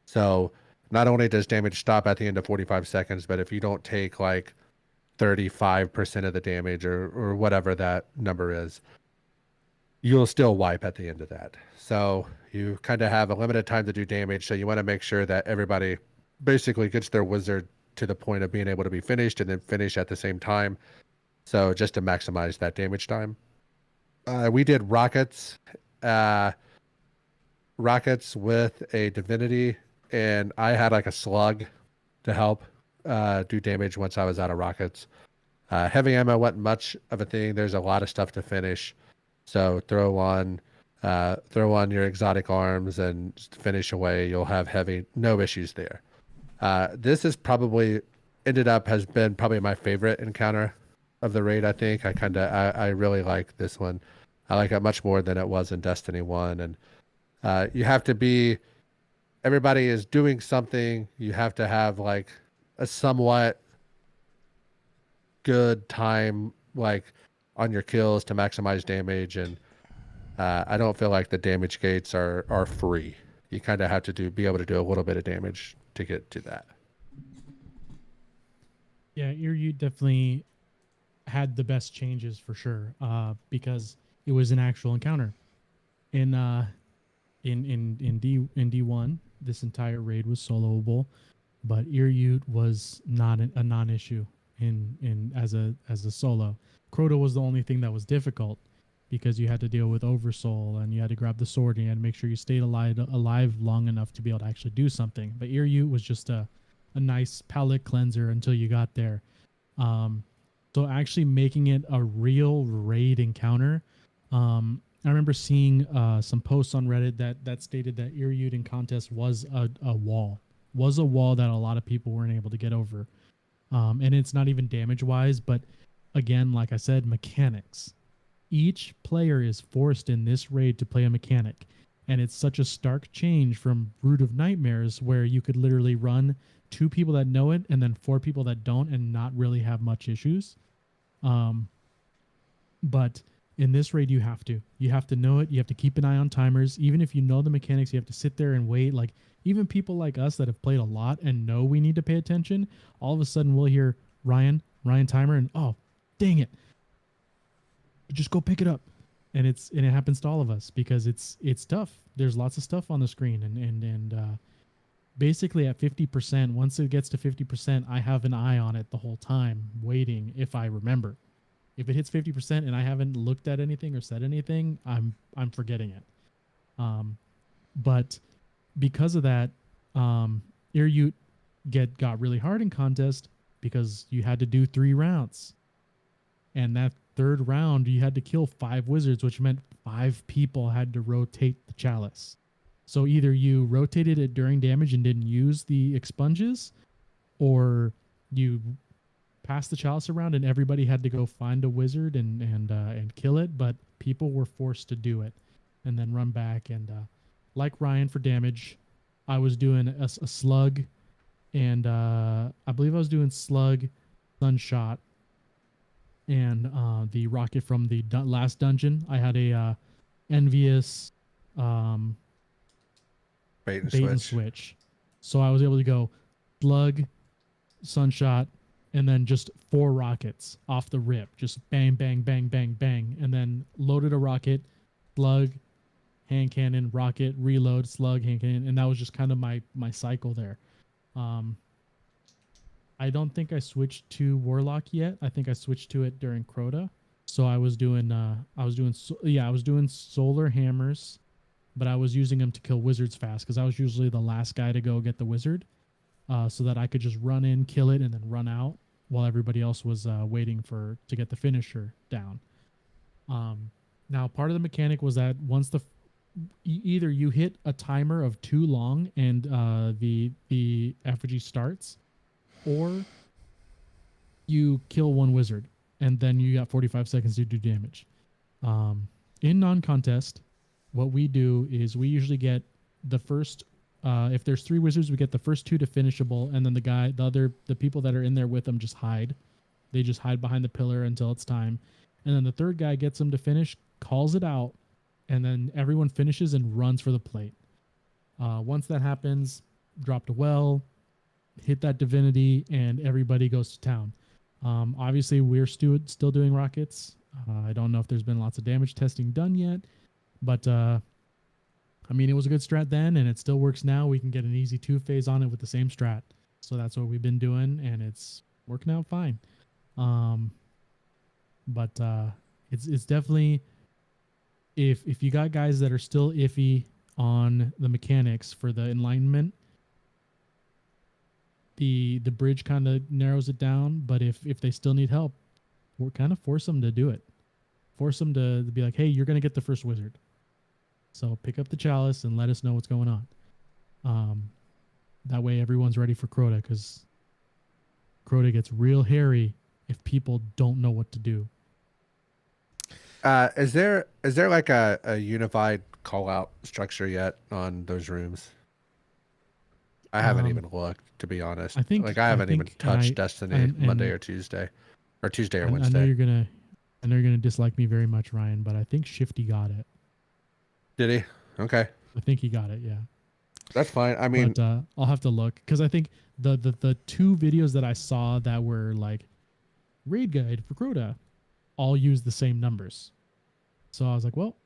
So not only does damage stop at the end of 45 seconds, but if you don't take like 35% of the damage or whatever that number is, you'll still wipe at the end of that. So you kind of have a limited time to do damage. So you want to make sure that everybody basically gets their wizard to the point of being able to be finished and then finish at the same time. So just to maximize that damage time. We did rockets with a divinity, and I had like a slug to help do damage once I was out of rockets. Heavy ammo wasn't much of a thing. There's a lot of stuff to finish. So throw on your exotic arms and finish away. You'll have heavy, no issues there. This has been probably my favorite encounter of the raid. I think I really like this one. I like it much more than it was in Destiny 1. And you have to be, everybody is doing something. You have to have like a somewhat good time, like on your kills to maximize damage. And I don't feel like the damage gates are free. You kind of have to be able to do a little bit of damage to get to that. Yeah, you definitely had the best changes for sure, because it was an actual encounter. In D1, this entire raid was soloable, but Ear-Ute was not a non-issue in as a solo. Crota was the only thing that was difficult, because you had to deal with Oversoul and you had to grab the sword and you had to make sure you stayed alive long enough to be able to actually do something. But Ear-Ute was just a nice palate cleanser until you got there. So actually making it a real raid encounter, I remember seeing some posts on Reddit that stated that Ear-Ute in contest was a wall that a lot of people weren't able to get over. And it's not even damage-wise, but again, like I said, mechanics. Each player is forced in this raid to play a mechanic, and it's such a stark change from Brood of Nightmares, where you could literally run 2 people that know it and then 4 people that don't and not really have much issues. But in this raid, you have to know it. You have to keep an eye on timers. Even if you know the mechanics, you have to sit there and wait. Like, even people like us that have played a lot and know we need to pay attention, all of a sudden we'll hear Ryan timer, and oh, dang it, just go pick it up. And it happens to all of us because it's tough. There's lots of stuff on the screen, and basically at 50%, once it gets to 50%, I have an eye on it the whole time, waiting if I remember. If it hits 50% and I haven't looked at anything or said anything, I'm forgetting it. But because of that, Ear-Ute got really hard in contest because you had to do 3 rounds, and third round, you had to kill 5 wizards, which meant 5 people had to rotate the chalice. So either you rotated it during damage and didn't use the expunges, or you passed the chalice around and everybody had to go find a wizard and kill it. But people were forced to do it and then run back. And like Ryan for damage, I was doing a slug, and I believe I was doing slug, sunshot, and the rocket from the last dungeon. I had a envious Bait and bait and switch. So I was able to go slug, sunshot, and then just 4 rockets off the rip. Just bang, bang, bang, bang, bang. And then loaded a rocket, slug, hand cannon, rocket, reload, slug, hand cannon. And that was just kind of my cycle there. I don't think I switched to Warlock yet. I think I switched to it during Crota. So I was doing solar hammers, but I was using them to kill wizards fast because I was usually the last guy to go get the wizard, so that I could just run in, kill it, and then run out while everybody else was waiting to get the finisher down. Now, part of the mechanic was that once either you hit a timer of too long and the effigy starts, or you kill 1 wizard and then you got 45 seconds to do damage. In non-contest, what we do is we usually get the first, if there's 3 wizards, we get the first 2 to finishable, and then the people that are in there with them just hide. They just hide behind the pillar until it's time. And then the third guy gets them to finish, calls it out, and then everyone finishes and runs for the plate. Once that happens, drop a well, hit that divinity, and everybody goes to town. Obviously, we're still doing rockets. I don't know if there's been lots of damage testing done yet, but I mean, it was a good strat then, and it still works now. We can get an easy 2-phase on it with the same strat. So that's what we've been doing, and it's working out fine. But it's definitely, if you got guys that are still iffy on the mechanics for the enlightenment, the bridge kind of narrows it down. But if they still need help, we're kind of force them to do it. Force them to be like, hey, you're going to get the first wizard. So pick up the chalice and let us know what's going on. That way everyone's ready for Crota, because Crota gets real hairy if people don't know what to do. Is there like a unified call out structure yet on those rooms? I haven't even looked, to be honest. I haven't even touched Destiny Monday or Tuesday, or Tuesday or Wednesday. I know you're gonna dislike me very much, Ryan, but I think Shifty got it. Did he? Okay. I think he got it. Yeah. That's fine. I mean, but I'll have to look, because I think the 2 videos that I saw that were like raid guide for Crota all used the same numbers. So I was like, well,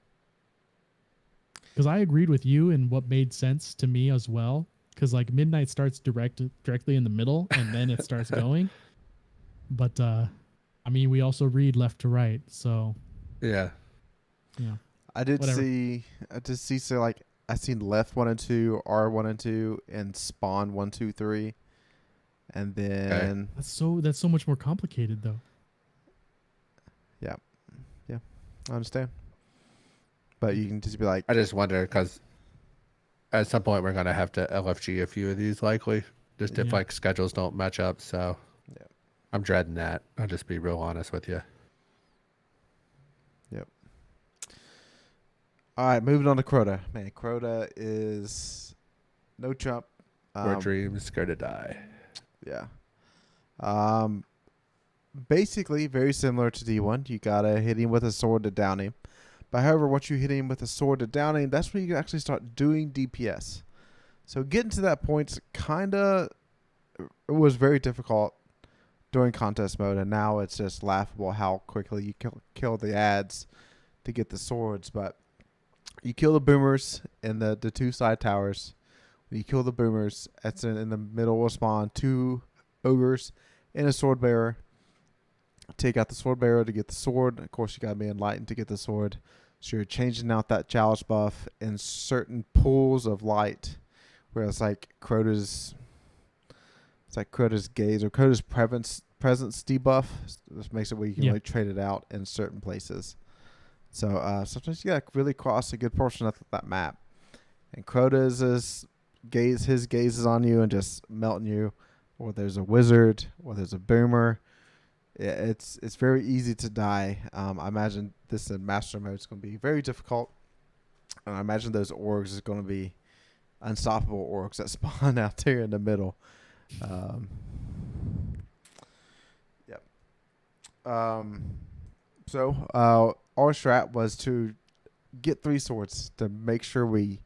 because I agreed with you in what made sense to me as well. Because like midnight starts directly in the middle, and then it starts going. But I mean, we also read left to right, so yeah. I did see. So like I seen left 1 and 2, R1 and 2, and spawn 1, 2, 3, and then that's so much more complicated though. Yeah, I understand. But you can just be like, I just wonder, because at some point we're gonna have to LFG a few of these, likely, just if like schedules don't match up. So yeah, I'm dreading that. I'll just be real honest with you. Yep. All right, moving on to Crota. Man, Crota is no chump. More dreams, scared to die. Yeah. Basically, very similar to D1. You gotta hit him with a sword to down him. But however, once you hit him with a sword to down him, that's when you can actually start doing DPS. So getting to that point it was very difficult during contest mode, and now it's just laughable how quickly you kill the ads to get the swords. But you kill the boomers in the 2 side towers. When you kill the boomers, that's in the middle will spawn 2 ogres and a sword bearer. Take out the sword bearer to get the sword. Of course, you got to be enlightened to get the sword. So you're changing out that chalice buff in certain pools of light, where it's like Crota's It's like Crota's gaze or Crota's presence debuff. This makes it where you can Yeah. really trade it out in certain places. So sometimes you got to really cross a good portion of that map. And Crota's gaze, his gaze is on you and just melting you. Or there's a wizard, or there's a boomer. It's very easy to die. I imagine this in master mode is going to be very difficult. And I imagine those orgs is going to be unstoppable orgs that spawn out there in the middle. Yep. So our strat was to get 3 swords to make sure we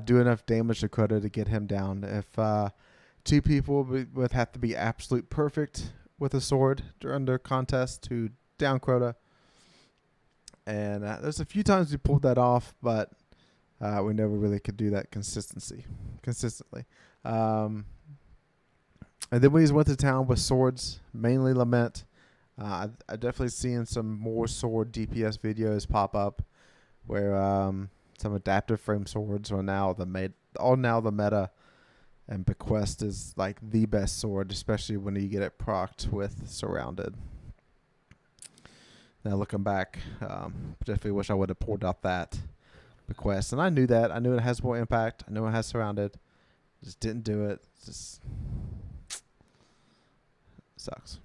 do enough damage to Crota to get him down. If 2 people would have to be absolute perfect with a sword during the contest to down Crota. And there's a few times we pulled that off, but we never really could do that consistently. And then we just went to town with swords, mainly Lament. I definitely seen some more sword DPS videos pop up, where some adaptive frame swords are now the meta, and Bequest is like the best sword, especially when you get it procced with Surrounded. Now looking back, definitely wish I would have pulled out that Bequest, and I knew that. I knew it has more impact. I knew it has Surrounded. Just didn't do it. Just sucks.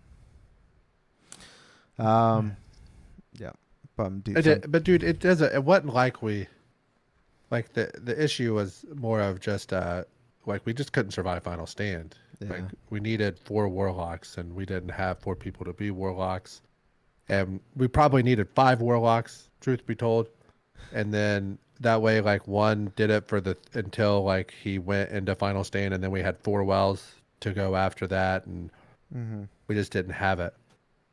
Yeah. But dude, it doesn't. It wasn't like the issue was more of just like we just couldn't survive Final Stand. Yeah. Like we needed 4 warlocks, and we didn't have 4 people to be warlocks, and we probably needed 5 warlocks. Truth be told, and then that way, like one did it for until like he went into Final Stand, and then we had 4 wells to go after that, and we just didn't have it.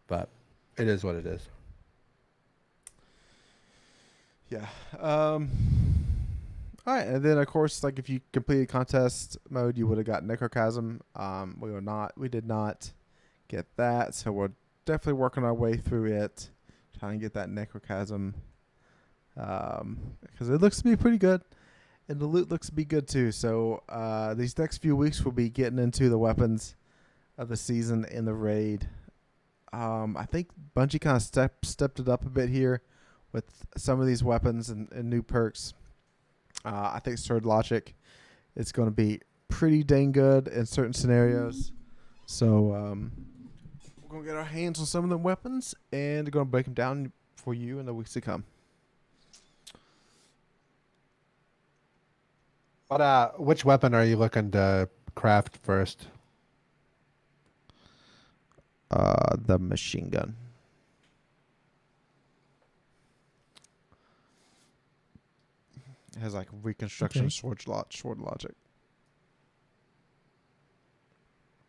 But it is what it is. Yeah. All right, and then of course, like if you completed contest mode, you would have got Necrochasm. We did not get that, so we're definitely working our way through it, trying to get that Necrochasm, because it looks to be pretty good, and the loot looks to be good too. So these next few weeks we'll be getting into the weapons of the season in the raid. I think Bungie kind of stepped it up a bit here with some of these weapons and new perks. I think Sword Logic is going to be pretty dang good in certain scenarios. So we're going to get our hands on some of the weapons and going to break them down for you in the weeks to come. But which weapon are you looking to craft first? The machine gun. It has like reconstruction sword logic.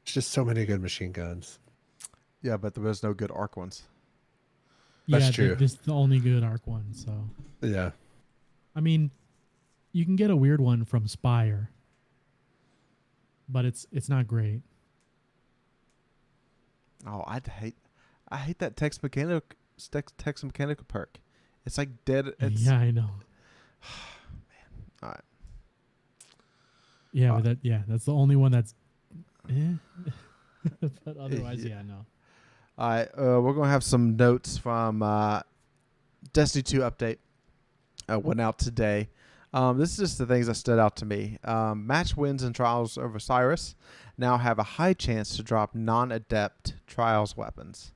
It's just so many good machine guns. Yeah, but there was no good arc ones. That's true. This is the only good arc one. So yeah, I mean, you can get a weird one from Spire, but it's not great. Oh, I hate that text mechanical perk. It's like dead. Yeah, I know. Man, all right. Yeah, but that's the only one that's. But otherwise, yeah, no. All right, we're gonna have some notes from Destiny 2 update. Went out today. This is just the things that stood out to me. Match wins in Trials of Osiris now have a high chance to drop non-adept Trials weapons.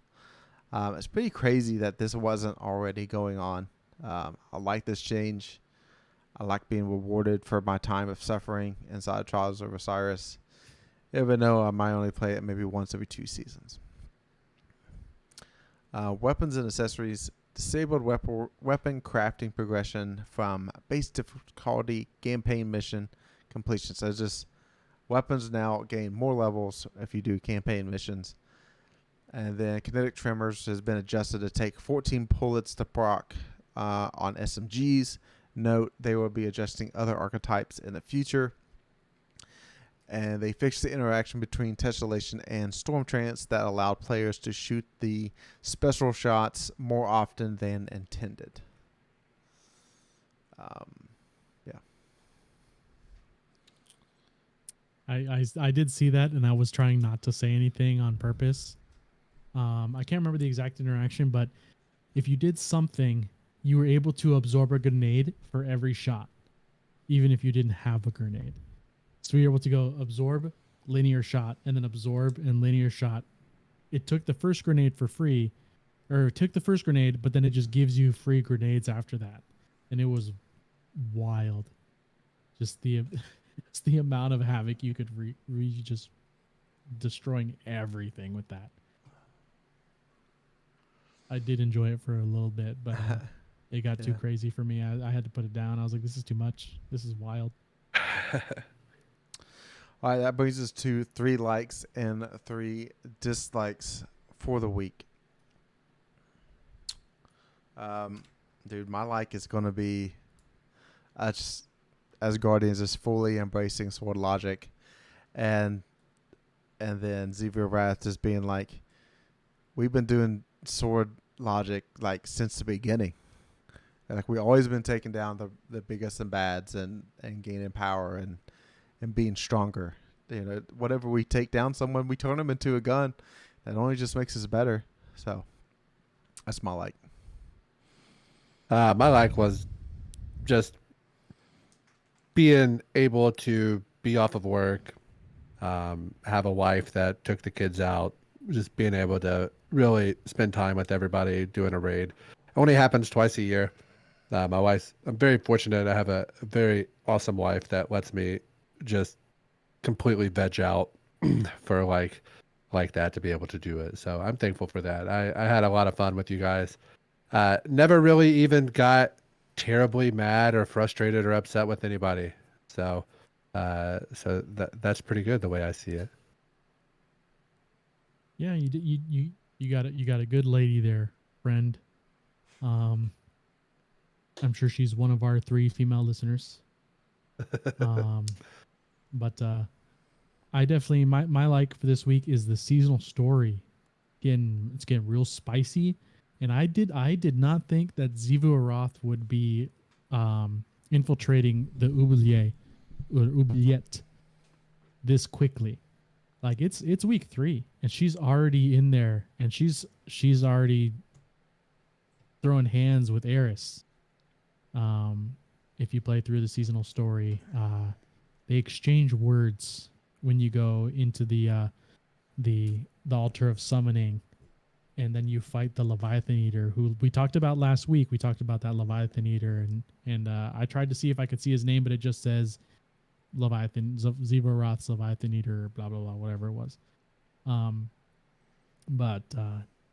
It's pretty crazy that this wasn't already going on. I like this change. I like being rewarded for my time of suffering inside Trials of Osiris, even though I might only play it maybe once every 2 seasons. Weapons and accessories. Disabled weapon crafting progression from base difficulty campaign mission completion. So just weapons now gain more levels if you do campaign missions. And then kinetic tremors has been adjusted to take 14 bullets to proc on SMGs. Note they will be adjusting other archetypes in the future. And they fixed the interaction between Tessellation and Storm Trance that allowed players to shoot the special shots more often than intended. Yeah. I did see that, and I was trying not to say anything on purpose. I can't remember the exact interaction, but if you did something, you were able to absorb a grenade for every shot, even if you didn't have a grenade. So you're able to go absorb, linear shot, and then absorb and linear shot. It took the first grenade for free, or it took the first grenade, but then it just gives you free grenades after that. And it was wild. Just the it's the amount of havoc you could just destroying everything with that. I did enjoy it for a little bit, but it got too Yeah. crazy for me. I had to put it down. I was like, this is too much. This is wild. All right, that brings us to 3 likes and 3 dislikes for the week. Dude, my like is going to be just as Guardians is fully embracing sword logic, and then Zevia Wrath just being like, we've been doing sword logic like since the beginning. Like we always been taking down the biggest and bads and gaining power and being stronger. You know, whatever we take down someone, we turn them into a gun. That only just makes us better. So that's my like. My like was just being able to be off of work, have a wife that took the kids out, just being able to really spend time with everybody doing a raid. It only happens twice a year. I'm very fortunate. I have a very awesome wife that lets me just completely veg out for like that to be able to do it. So I'm thankful for that. I had a lot of fun with you guys. Never really even got terribly mad or frustrated or upset with anybody. So that's pretty good the way I see it. Yeah, you got a good lady there, friend. I'm sure she's one of our 3 female listeners. But I definitely my like for this week is the seasonal story. It's getting real spicy, and I did not think that Zivu Arath would be infiltrating the oubliette this quickly. Like it's week 3, and she's already in there, and she's already throwing hands with Eris. If you play through the seasonal story, they exchange words when you go into the altar of summoning, and then you fight the Leviathan Eater, who we talked about last week. We talked about that Leviathan Eater, and I tried to see if I could see his name, but it just says Leviathan, Ziva Roth's Leviathan Eater, blah blah blah, whatever it was. But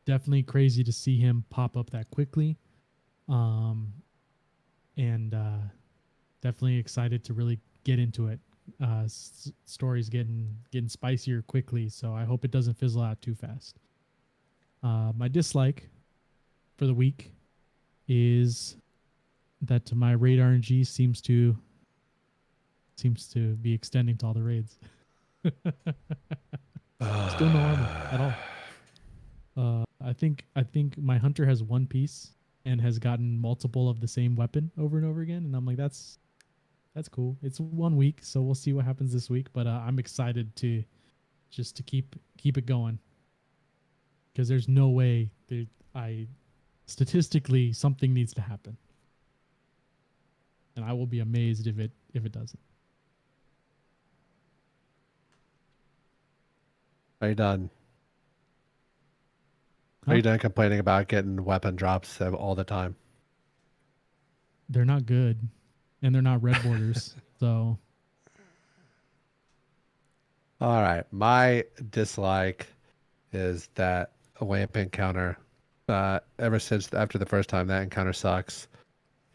definitely crazy to see him pop up that quickly. And definitely excited to really get into it. Story's getting spicier quickly, so I hope it doesn't fizzle out too fast. My dislike for the week is that my raid RNG seems to be extending to all the raids. Still no armor at all. I think my hunter has 1 piece and has gotten multiple of the same weapon over and over again, and I'm like, that's cool. It's 1 week, so we'll see what happens this week. But I'm excited to keep it going, because there's no way statistically something needs to happen, and I will be amazed if it doesn't. Are you done? Huh? Are you done complaining about getting weapon drops all the time? They're not good, and they're not red borders. So, All right. My dislike is that a lamp encounter. Ever since after the first time, that encounter sucks.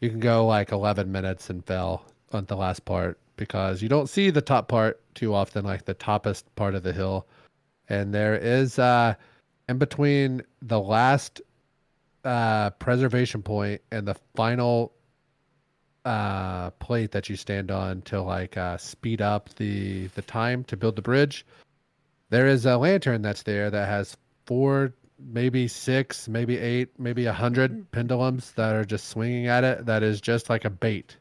You can go like 11 minutes and fail on the last part because you don't see the top part too often, like the toppest part of the hill. And there is in between the last preservation point and the final plate that you stand on to like speed up the time to build the bridge. There is a lantern that's there that has 4, maybe 6, maybe 8, maybe 100 pendulums that are just swinging at it. That is just like a bait.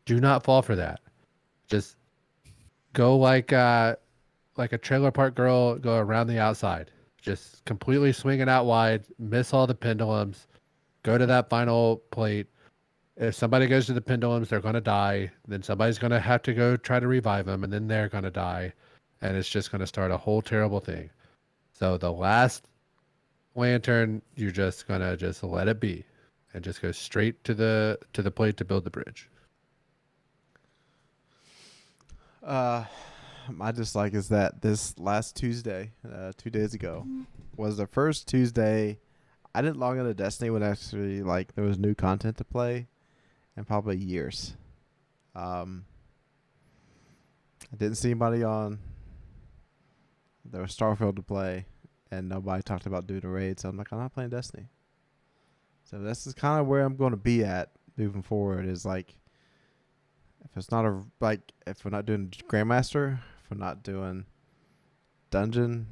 Do not fall for that. Just go like a trailer park girl, go around the outside, just completely swing it out wide, miss all the pendulums, go to that final plate. If somebody goes to the pendulums, they're going to die. Then somebody's going to have to go try to revive them, and then they're going to die. And it's just going to start a whole terrible thing. So the last lantern, you're just going to just let it be and just go straight to the plate to build the bridge. My dislike is that this last Tuesday, 2 days ago, was the first Tuesday I didn't log into Destiny when actually like there was new content to play in probably years. I didn't see anybody on. There was Starfield to play, and nobody talked about doing a raid. So I'm like, I'm not playing Destiny. So this is kind of where I'm going to be at moving forward. Is like, if it's not if we're not doing Grandmaster, if we're not doing dungeon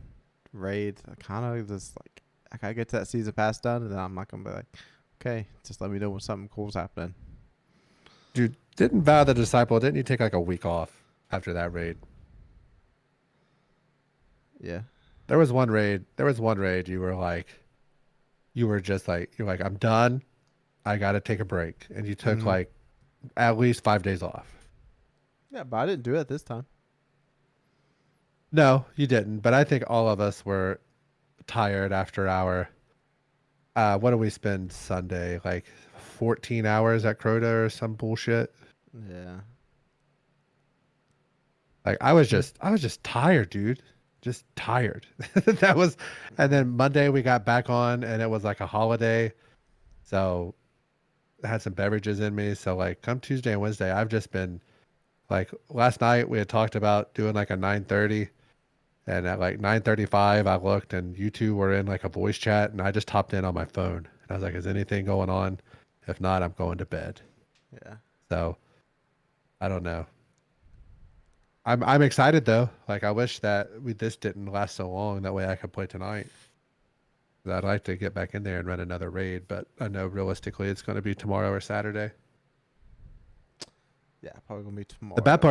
raid, I kind of just like I gotta get to that season pass done, and then I'm not gonna be like, okay, just let me know when something cool's happening. Dude, didn't Vow the Disciple, didn't you take like a week off after that raid? Yeah. There was one raid you were just like, you're like, I'm done. I got to take a break. And you took like at least 5 days off. Yeah, but I didn't do it this time. No, you didn't. But I think all of us were tired after our, what did we spend Sunday? Like 14 hours at Crota or some bullshit. Yeah. Like I was just tired, dude. Just tired. That was, and then Monday we got back on and it was like a holiday. So I had some beverages in me. So like come Tuesday and Wednesday, I've just been like last night we had talked about doing like a 9:30, and at like 9:35 I looked and you two were in like a voice chat, and I just hopped in on my phone and I was like, is anything going on? If not, I'm going to bed. Yeah. So I don't know. I'm excited though. Like I wish that this didn't last so long. That way I could play tonight. I'd like to get back in there and run another raid, but I know realistically it's going to be tomorrow or Saturday. Yeah, probably gonna be tomorrow. The bad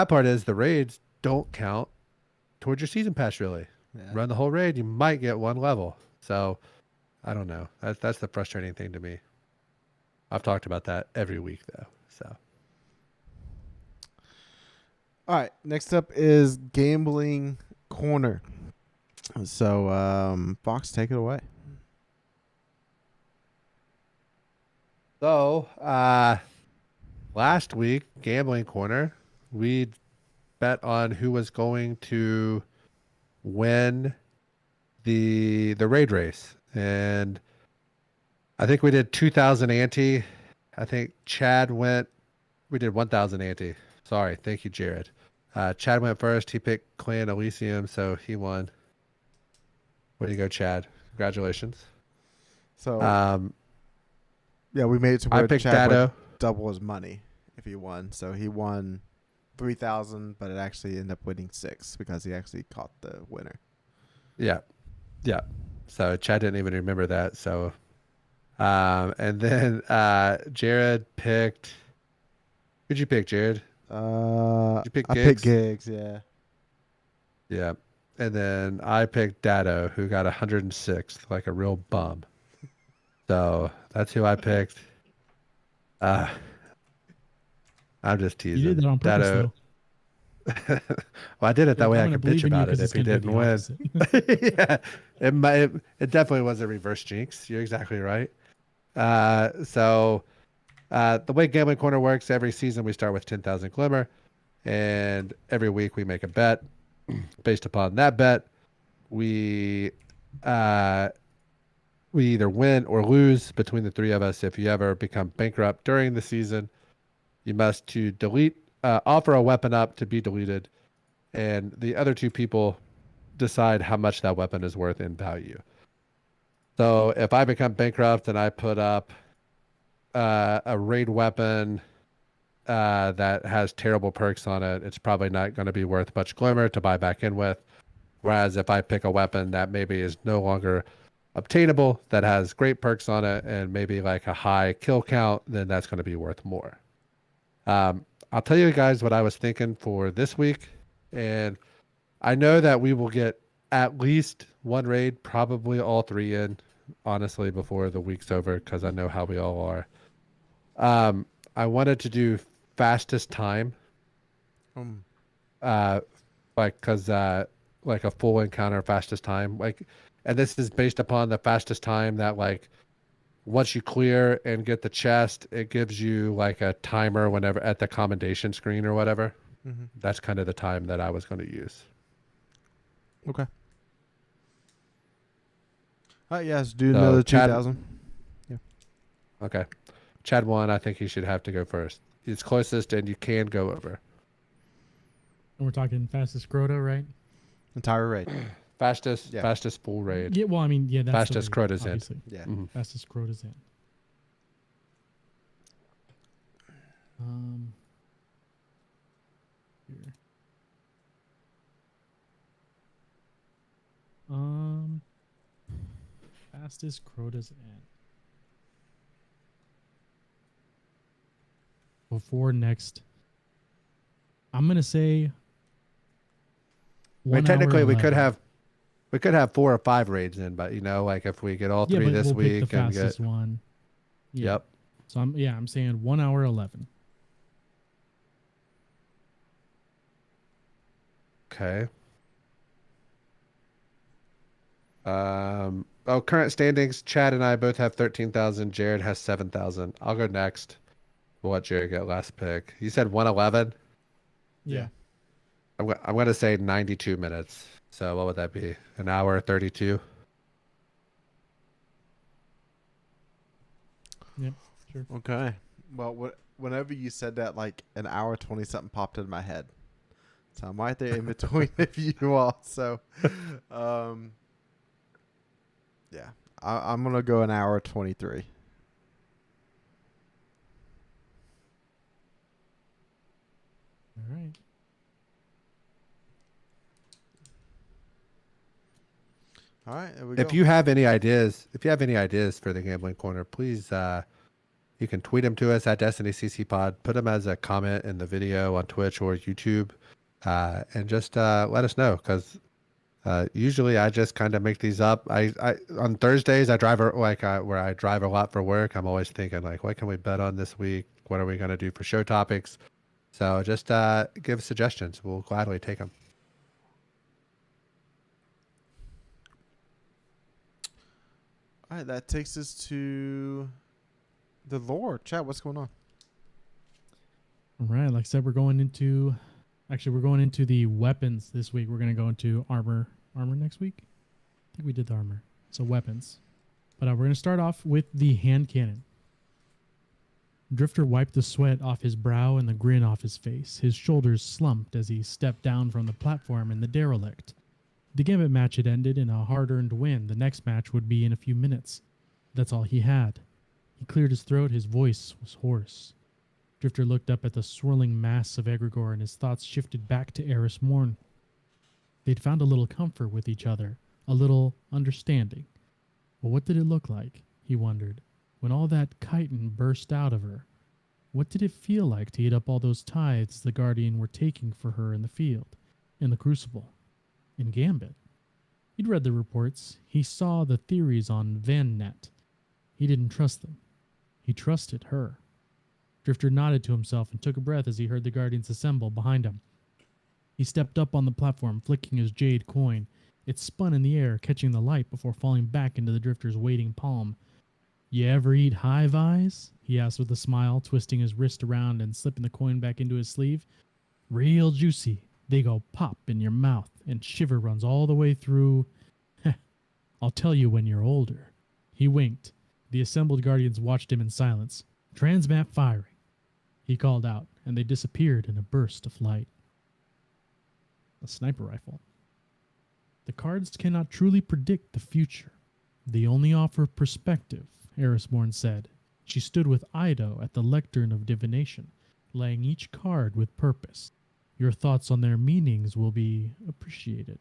part is the raids don't count towards your season pass really. Yeah. Run the whole raid, you might get one level. So I don't know. That's the frustrating thing to me. I've talked about that every week though. So. All right, next up is Gambling Corner. So, Fox, take it away. So, last week, Gambling Corner, we bet on who was going to win the raid race. And I think we did 2,000 ante. I think we did 1,000 ante. Sorry. Thank you, Jared. Chad went first. He picked Clan Elysium, so he won. Way to go, Chad. Congratulations. So, yeah, we made it to where I picked Chad Dado. would double his money if he won. So he won 3,000, but it actually ended up winning 6 because he actually caught the winner. Yeah. Yeah. So Chad didn't even remember that. So, and then Jared picked. Who'd you pick, Jared? I pick picked Gigs? Gigs, yeah. Yeah. And then I picked Dado, who got 106th, like a real bum. So that's who I picked. I'm just teasing. You did that on purpose, Dado. though. Well, I did it that way I I'm could gonna bitch believe in you about 'cause it it's if he gonna be didn't the win. Yeah, it definitely was a reverse jinx. You're exactly right. So the way Gambling Corner works, every season we start with 10,000 Glimmer, and every week we make a bet. Based upon that bet, we either win or lose between the three of us. If you ever become bankrupt during the season, you must offer a weapon up to be deleted, and the other two people decide how much that weapon is worth in value. So if I become bankrupt and I put up a raid weapon that has terrible perks on it, it's probably not going to be worth much Glimmer to buy back in with. Whereas if I pick a weapon that maybe is no longer obtainable, that has great perks on it, and maybe like a high kill count, then that's going to be worth more. I'll tell you guys what I was thinking for this week, and I know that we will get at least one raid, probably all three in, honestly, before the week's over, because I know how we all are. I wanted to do fastest time, like because like a full encounter fastest time, like, and this is based upon the fastest time that like once you clear and get the chest, it gives you like a timer whenever at the commendation screen or whatever. Mm-hmm. That's kind of the time that I was going to use. Okay. All right, yeah, let's do So, another Chad- 2,000. Okay. Chad 1, I think he should have to go first. He's closest and you can go over. And we're talking fastest Crota, right? Entire raid. Fastest full raid. Yeah, well, I mean, yeah, that's Fastest the raid, Crota's in. obviously. Yeah. Mhm. Fastest Crota's in. Here. Fastest Crota's in. Before next, I'm gonna say. I mean, 1 technically, hour we could 11. have 4 or 5 raids in, but you know, like if we get all Yeah, three but this we'll week pick the and fastest get one. Yeah. Yep. So I'm saying 1 hour 11. Okay. Current standings. Chad and I both have 13,000. Jared has 7,000. I'll go next. We'll let Jared get last pick. You said 111. Yeah. I'm going to say 92 minutes. So what would that be? An hour 32. Yep. Sure. Okay. Well, whenever you said that, like an hour 20 something popped in my head. So I'm right there in between of you all. So, yeah, I'm going to go an hour 23. All right. All right. There we go. If you have any ideas for the gambling corner, please you can tweet them to us at Destiny CC Pod. Put them as a comment in the video on Twitch or YouTube, and just let us know, because usually I just kind of make these up. I on Thursdays I drive where I drive a lot for work. I'm always thinking like, what can we bet on this week? What are we going to do for show topics? So just give suggestions. We'll gladly take them. All right. That takes us to the lore. Chat, what's going on? All right. Like I said, we're going into the weapons this week. We're going to go into armor next week. I think we did the armor. So weapons. But we're going to start off with the hand cannon. Drifter wiped the sweat off his brow and the grin off his face. His shoulders slumped as he stepped down from the platform in the derelict. The Gambit match had ended in a hard-earned win. The next match would be in a few minutes. That's all he had. He cleared his throat. His voice was hoarse. Drifter looked up at the swirling mass of egregore, and his thoughts shifted back to Eris Morn. They'd found a little comfort with each other, a little understanding. But what did it look like, he wondered, when all that chitin burst out of her? What did it feel like to eat up all those tithes the Guardian were taking for her in the field, in the Crucible, in Gambit? He'd read the reports. He saw the theories on VanNet. He didn't trust them. He trusted her. Drifter nodded to himself and took a breath as he heard the Guardians assemble behind him. He stepped up on the platform, flicking his jade coin. It spun in the air, catching the light before falling back into the Drifter's waiting palm. "You ever eat hive eyes?" he asked with a smile, twisting his wrist around and slipping the coin back into his sleeve. "Real juicy. They go pop in your mouth, and shiver runs all the way through. I'll tell you when you're older." He winked. The assembled Guardians watched him in silence. "Transmap firing," he called out, and they disappeared in a burst of light. A sniper rifle. The cards cannot truly predict the future. They only offer perspective, Erismorn said. She stood with Ido at the lectern of divination, laying each card with purpose. Your thoughts on their meanings will be appreciated.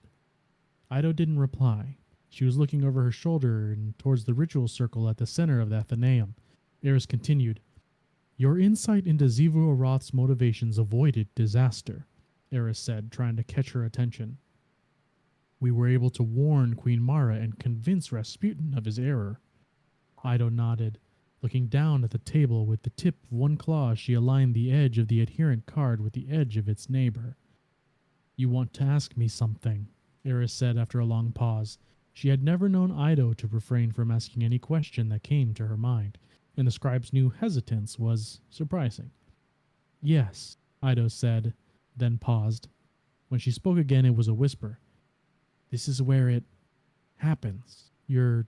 Ido didn't reply. She was looking over her shoulder and towards the ritual circle at the center of the Athenaeum. Eris continued, Your insight into Zivu Arath's motivations avoided disaster, Eris said, trying to catch her attention. We were able to warn Queen Mara and convince Rasputin of his error. Ido nodded. Looking down at the table with the tip of one claw, she aligned the edge of the adherent card with the edge of its neighbor. You want to ask me something, Eris said after a long pause. She had never known Ido to refrain from asking any question that came to her mind, and the scribe's new hesitance was surprising. Yes, Ido said, then paused. When she spoke again, it was a whisper. This is where it happens. Your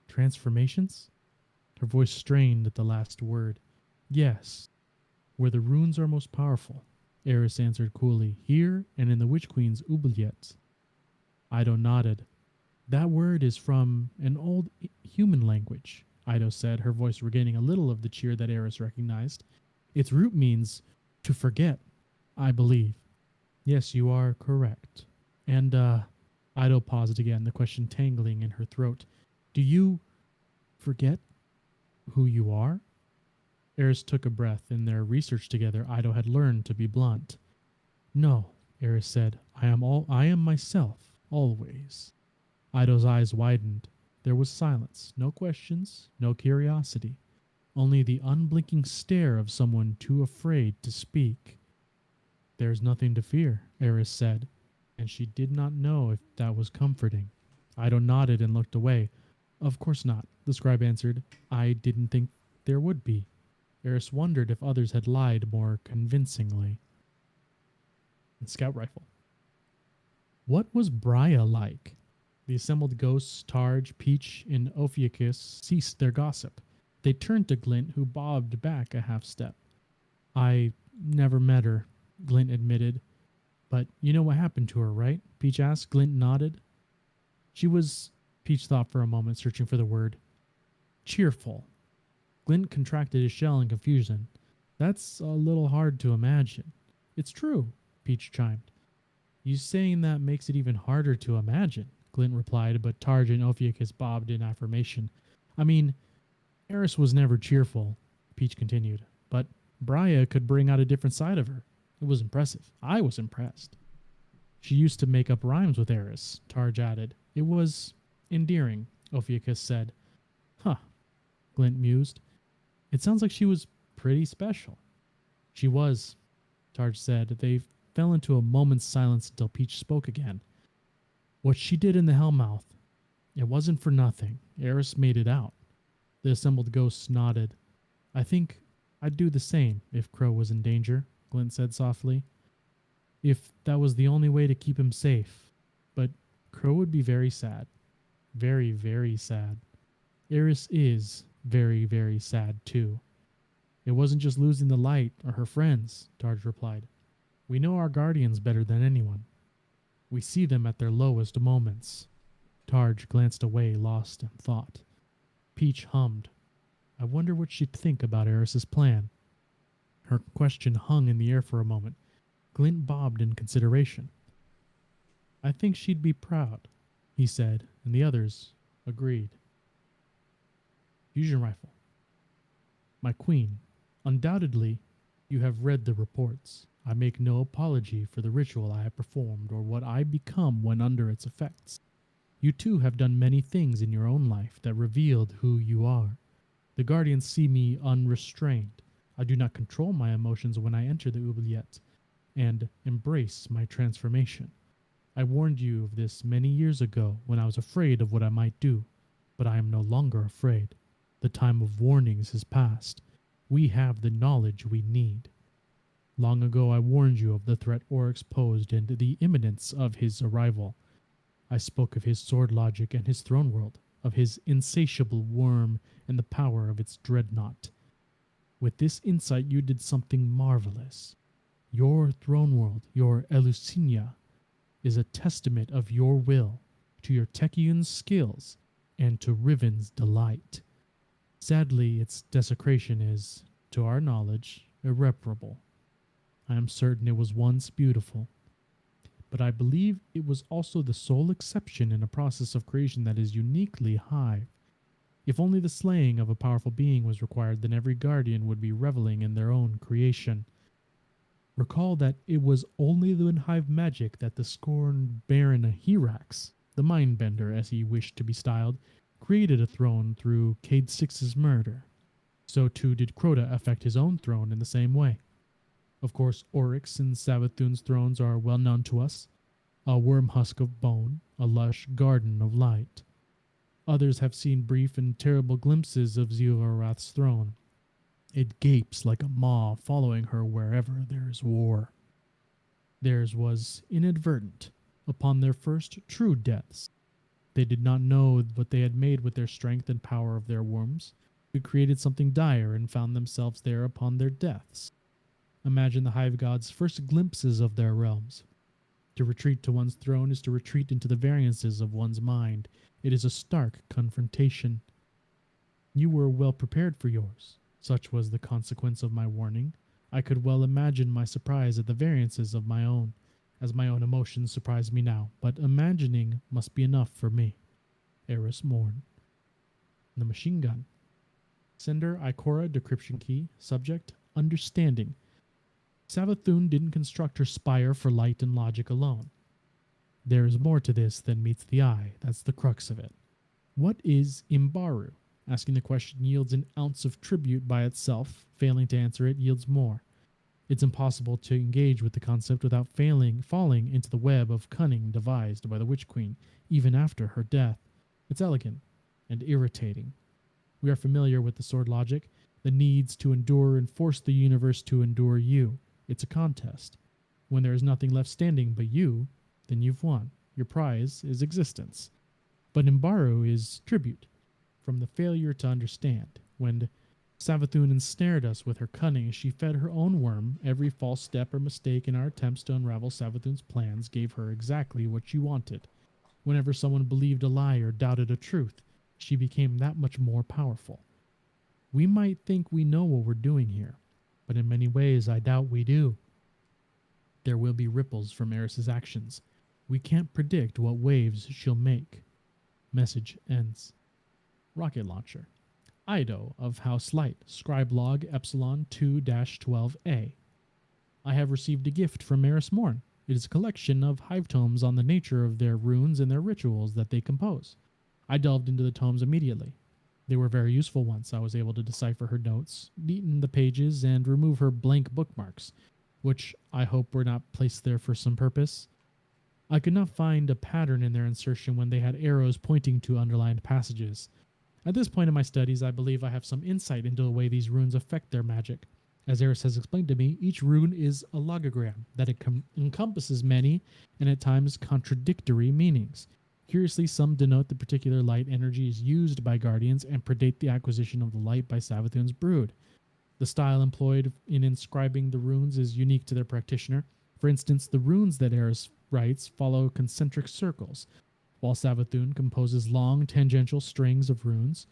transformations? Her voice strained at the last word. Yes, where the runes are most powerful, Eris answered coolly, here and in the Witch Queen's oubliette. Ido nodded. That word is from an old human language, Ido said, her voice regaining a little of the cheer that Eris recognized. Its root means to forget, I believe. Yes, you are correct. And, Ido paused again, the question tangling in her throat. Do you forget who you are? Eris took a breath. In their research together, Ido had learned to be blunt. No, Eris said. I am myself, always. Ido's eyes widened. There was silence. No questions, no curiosity. Only the unblinking stare of someone too afraid to speak. There's nothing to fear, Eris said, and she did not know if that was comforting. Ido nodded and looked away. Of course not, the scribe answered. I didn't think there would be. Eris wondered if others had lied more convincingly. Scout rifle. What was Brya like? The assembled ghosts, Targe, Peach, and Ophiuchus ceased their gossip. They turned to Glint, who bobbed back a half step. I never met her, Glint admitted. But you know what happened to her, right? Peach asked. Glint nodded. She was, Peach thought for a moment, searching for the word, cheerful. Glint contracted his shell in confusion. That's a little hard to imagine. It's true, Peach chimed. You saying that makes it even harder to imagine, Glint replied, but Targe and Ophiuchus bobbed in affirmation. I mean, Eris was never cheerful, Peach continued, but Brya could bring out a different side of her. It was impressive. I was impressed. She used to make up rhymes with Eris, Targe added. It was endearing, Ophiuchus said. Huh, Glint mused. It sounds like she was pretty special. She was, Targe said. They fell into a moment's silence until Peach spoke again. What she did in the Hellmouth, it wasn't for nothing. Eris made it out. The assembled ghosts nodded. I think I'd do the same if Crow was in danger, Glint said softly. If that was the only way to keep him safe. But Crow would be very sad. Very, very sad. Eris is very, very sad, too. It wasn't just losing the light or her friends, Targe replied. We know our guardians better than anyone. We see them at their lowest moments. Targe glanced away, lost in thought. Peach hummed. I wonder what she'd think about Eris's plan. Her question hung in the air for a moment. Glint bobbed in consideration. I think she'd be proud, he said, and the others agreed. Fusion rifle. My queen, undoubtedly you have read the reports. I make no apology for the ritual I have performed or what I become when under its effects. You too have done many things in your own life that revealed who you are. The guardians see me unrestrained. I do not control my emotions when I enter the oubliette and embrace my transformation. I warned you of this many years ago when I was afraid of what I might do, but I am no longer afraid. The time of warnings has passed. We have the knowledge we need. Long ago I warned you of the threat Oryx posed and the imminence of his arrival. I spoke of his sword logic and his throne world, of his insatiable worm and the power of its dreadnought. With this insight you did something marvelous. Your throne world, your Eleusinia, is a testament of your will, to your Techion's skills, and to Riven's delight. Sadly, its desecration is, to our knowledge, irreparable. I am certain it was once beautiful, but I believe it was also the sole exception in a process of creation that is uniquely high. If only the slaying of a powerful being was required, then every guardian would be reveling in their own creation. Recall that it was only the hive magic that the scorned Baron Hirax, the Mindbender as he wished to be styled, created a throne through Cade Six's murder. So too did Crota affect his own throne in the same way. Of course, Oryx and Savathun's thrones are well known to us. A worm husk of bone, a lush garden of light. Others have seen brief and terrible glimpses of Zeorath's throne. It gapes like a maw following her wherever there is war. Theirs was inadvertent upon their first true deaths. They did not know what they had made with their strength and power of their worms, who created something dire and found themselves there upon their deaths. Imagine the hive gods' first glimpses of their realms. To retreat to one's throne is to retreat into the variances of one's mind. It is a stark confrontation. You were well prepared for yours. Such was the consequence of my warning. I could well imagine my surprise at the variances of my own, as my own emotions surprise me now, but imagining must be enough for me. Eris Morn. The machine gun. Sender Ikora decryption key. Subject understanding. Savathun didn't construct her spire for light and logic alone. There is more to this than meets the eye. That's the crux of it. What is Imbaru? Asking the question yields an ounce of tribute by itself. Failing to answer it yields more. It's impossible to engage with the concept without falling into the web of cunning devised by the Witch Queen, even after her death. It's elegant and irritating. We are familiar with the sword logic, the needs to endure and force the universe to endure you. It's a contest. When there is nothing left standing but you, then you've won. Your prize is existence. But Imbaru is tribute, from the failure to understand. When Savathun ensnared us with her cunning, she fed her own worm. Every false step or mistake in our attempts to unravel Savathun's plans gave her exactly what she wanted. Whenever someone believed a lie or doubted a truth, she became that much more powerful. We might think we know what we're doing here, but in many ways I doubt we do. There will be ripples from Eris's actions. We can't predict what waves she'll make. Message ends. Rocket launcher. Ido of House Light, scribe log Epsilon 2-12A. I have received a gift from Eris Morn. It is a collection of hive tomes on the nature of their runes and their rituals that they compose. I delved into the tomes immediately. They were very useful once. I was able to decipher her notes, neaten the pages, and remove her blank bookmarks, which I hope were not placed there for some purpose. I could not find a pattern in their insertion when they had arrows pointing to underlined passages. At this point in my studies, I believe I have some insight into the way these runes affect their magic. As Eris has explained to me, each rune is a logogram that encompasses many and at times contradictory meanings. Curiously, some denote the particular light energy is used by guardians and predate the acquisition of the light by Savathun's brood. The style employed in inscribing the runes is unique to their practitioner. For instance, the runes that Eris writes follow concentric circles, while Savathun composes long tangential strings of runes.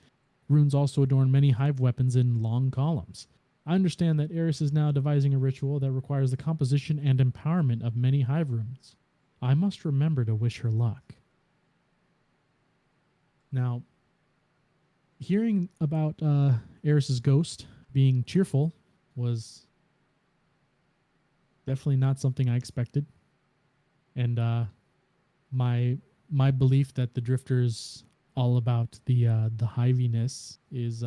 Runes also adorn many hive weapons in long columns. I understand that Eris is now devising a ritual that requires the composition and empowerment of many hive runes. I must remember to wish her luck. Now, hearing about Eris's ghost being cheerful was definitely not something I expected. And my belief that the Drifter's all about the hiviness is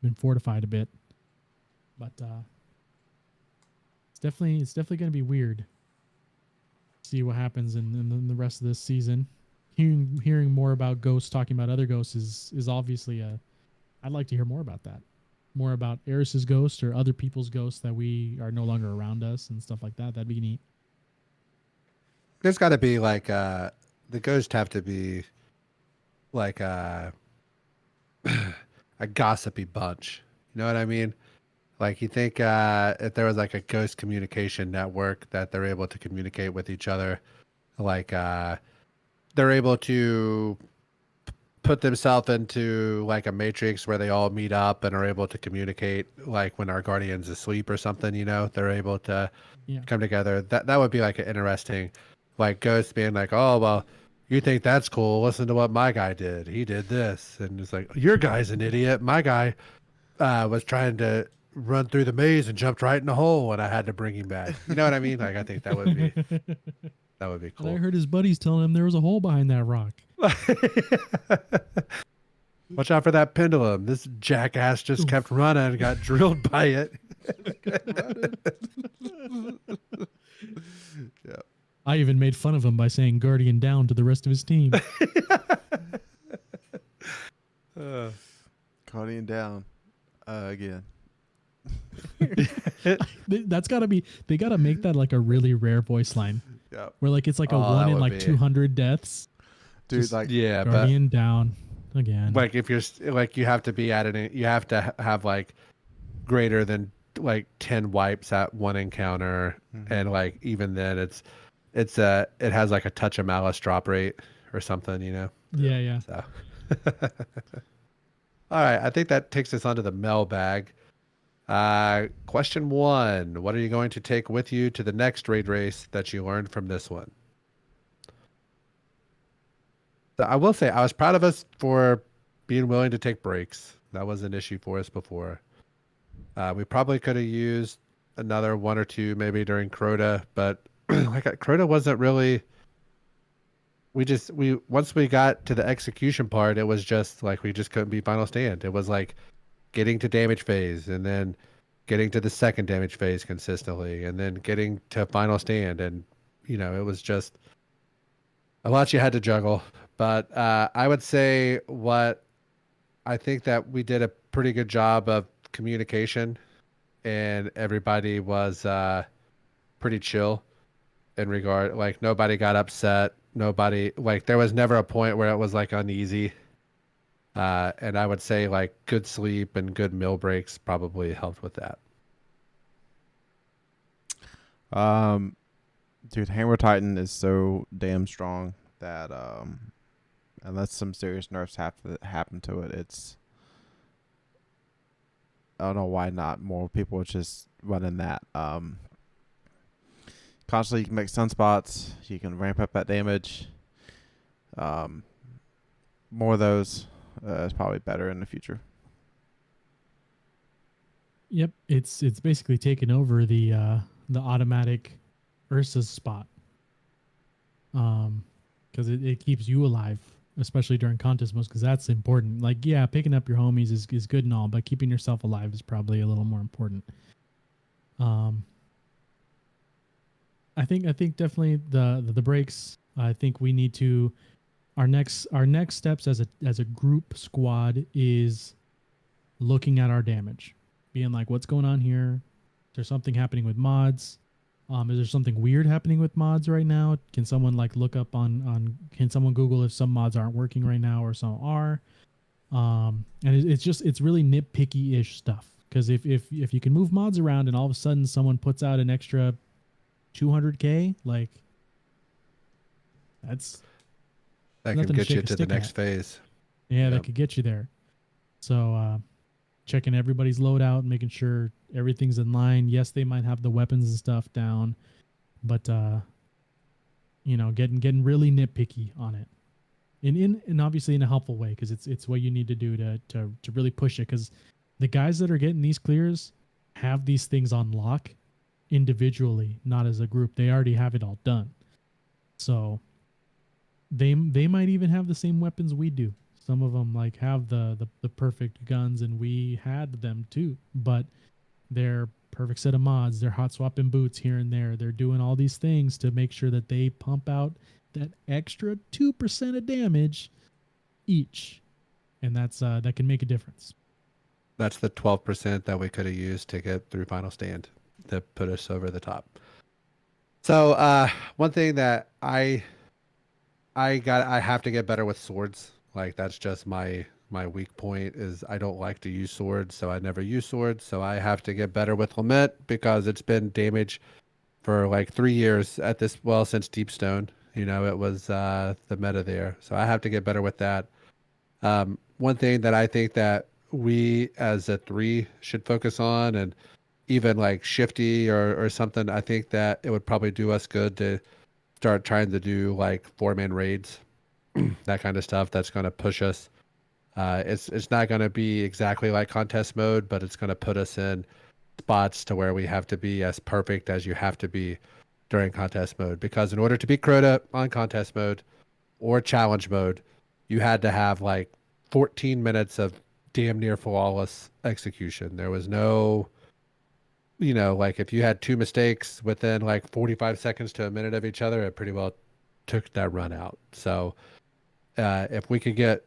been fortified a bit. But it's definitely going to be weird. See what happens in the rest of this season. Hearing more about ghosts, talking about other ghosts is obviously I'd like to hear more about that. More about Eris's ghost or other people's ghosts that we are no longer around us and stuff like that. That'd be neat. There's got to be like the ghosts have to be like a gossipy bunch. You know what I mean? Like you think if there was like a ghost communication network that they're able to communicate with each other, like they're able to put themselves into like a matrix where they all meet up and are able to communicate, like when our guardian's asleep or something, you know, they're able to come together. That would be like an interesting, like ghosts being like, oh, well, you think that's cool? Listen to what my guy did. He did this, and it's like your guy's an idiot. My guy was trying to run through the maze and jumped right in the hole, and I had to bring him back. You know what I mean? Like I think that would be And I cool. heard his buddies telling him there was a hole behind that rock. Watch out for that pendulum. This jackass just kept running and got drilled by it. Yeah. I even made fun of him by saying Guardian down to the rest of his team. Guardian down again. That's gotta be, they gotta make that like a really rare voice line Yeah. where like it's like a Oh, that 1 in would like be- 200 deaths. Dude, Just- like Yeah, but Guardian down again. like if you're like you have to be at it, you have to have like greater than like 10 wipes at one encounter, and like even then it has like a touch of malice drop rate or something, you know. Yeah. So all right, I think that takes us onto the mailbag. Question 1: what are you going to take with you to the next raid race that you learned from this one? So I will say I was proud of us for being willing to take breaks. That was an issue for us before. We probably could have used another 1 or 2 maybe during Crota, but like Crota wasn't really. Once we got to the execution part, it was just like we just couldn't be final stand. It was like getting to damage phase and then getting to the second damage phase consistently and then getting to final stand, and it was just a lot you had to juggle. But I would say what I think that we did a pretty good job of communication, and everybody was pretty chill in regard. Like nobody got upset. Nobody like there was never a point where it was like uneasy. And I would say like good sleep and good meal breaks probably helped with that. Dude, Hammer Titan is so damn strong that unless some serious nerfs happen to it, it's I don't know why not more people just running that. Constantly you can make sunspots, you can ramp up that damage. More of those is probably better in the future. Yep, it's basically taken over the automatic Ursa's spot. Because it keeps you alive, especially during contest modes, because that's important. Like, yeah, picking up your homies is good and all, but keeping yourself alive is probably a little more important. I think definitely the breaks. I think we need to our next steps as a group squad is looking at our damage, being like, what's going on here? Is there something happening with mods? Is there something weird happening with mods right now? Can someone like look up on can someone Google if some mods aren't working right now or some are? And it's really nitpicky-ish stuff, because if you can move mods around and all of a sudden someone puts out an extra 200k, like that can nothing to get you shake a to the stick next at. phase. Yeah, Yep. that could get you there. So checking everybody's loadout, making sure everything's in line. Yes, they might have the weapons and stuff down, but getting really nitpicky on it, and obviously in a helpful way, because it's what you need to do to really push it. Because the guys that are getting these clears have these things on lock individually, not as a group. They already have it all done, so they might even have the same weapons we do. Some of them like have the perfect guns, and we had them too, but they're perfect set of mods. They're hot swapping boots here and there. They're doing all these things to make sure that they pump out that extra 2% of damage each, and that can make a difference. That's the 12% that we could have used to get through final stand to put us over the top. So one thing that I have to get better with swords. Like that's just my weak point is I don't like to use swords, so I never use swords. So I have to get better with Lament, because it's been damage for like 3 years at this, well, since Deepstone. It was the meta there. So I have to get better with that. One thing that I think that we as a 3 should focus on, and even like Shifty or something, I think that it would probably do us good to start trying to do like 4-man raids. that kind of stuff. That's going to push us. It's not going to be exactly like contest mode, but it's going to put us in spots to where we have to be as perfect as you have to be during contest mode. Because in order to beat Crota on contest mode or challenge mode, you had to have like 14 minutes of damn near flawless execution. There was no, like if you had 2 mistakes within like 45 seconds to a minute of each other, it pretty well took that run out. So if we could get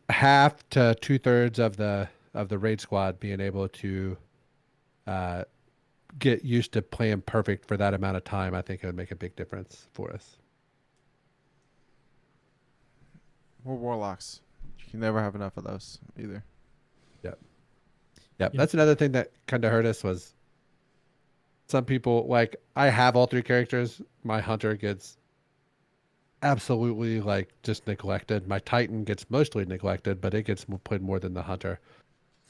half to 2/3 of the raid squad being able to get used to playing perfect for that amount of time, I think it would make a big difference for us. We're warlocks. You can never have enough of those either. Yep. That's another thing that kind of hurt us was some people, like, I have all 3 characters. My hunter gets absolutely like just neglected. My Titan gets mostly neglected, but it gets played more than the hunter.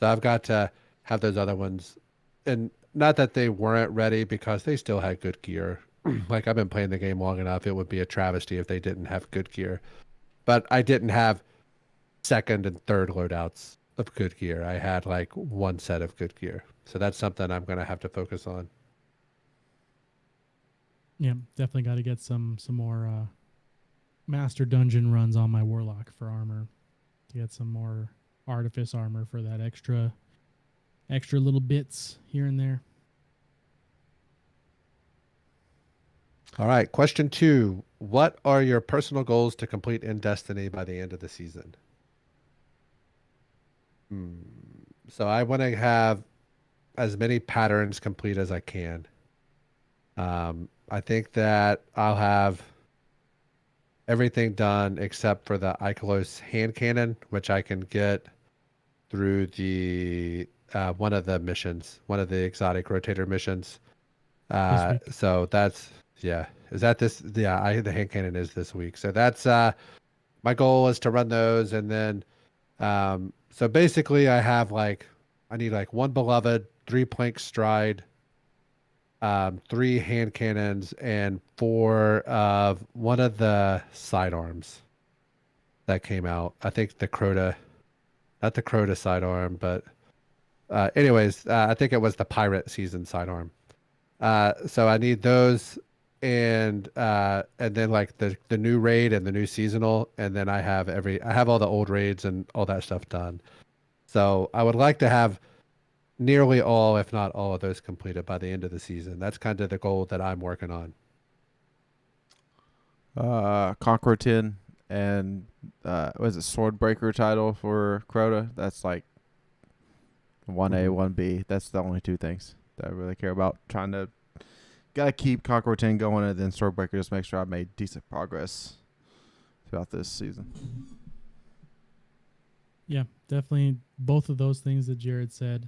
So I've got to have those other ones. And not that they weren't ready, because they still had good gear. Like, I've been playing the game long enough. It would be a travesty if they didn't have good gear. But I didn't have 2nd and 3rd loadouts of good gear. I had like 1 set of good gear. So that's something I'm going to have to focus on. Yeah, definitely got to get some more master dungeon runs on my warlock for armor to get some more artifice armor for that extra little bits here and there. All right. Question 2. What are your personal goals to complete in Destiny by the end of the season? So I want to have as many patterns complete as I can. I think that I'll have everything done except for the Ikelos hand cannon, which I can get through the one of the missions, one of the exotic rotator missions. So that's, yeah. Is that this? Yeah, the hand cannon is this week. So that's my goal is to run those, and then so basically I need like 1 beloved, 3 plank stride, 3 hand cannons, and 4 of one of the sidearms that came out. I think the Crota, not the Crota sidearm, but anyways, I think it was the pirate season sidearm. So I need those, and then like the new raid and the new seasonal, and then I have all the old raids and all that stuff done. So I would like to have nearly all, if not all, of those completed by the end of the season. That's kind of the goal that I'm working on. Conqueror 10 and was it Swordbreaker title for Crota? That's like 1A, 1B. That's the only 2 things that I really care about. Gotta keep Conqueror 10 going, and then Swordbreaker, just make sure I made decent progress throughout this season. Yeah, definitely both of those things that Jared said.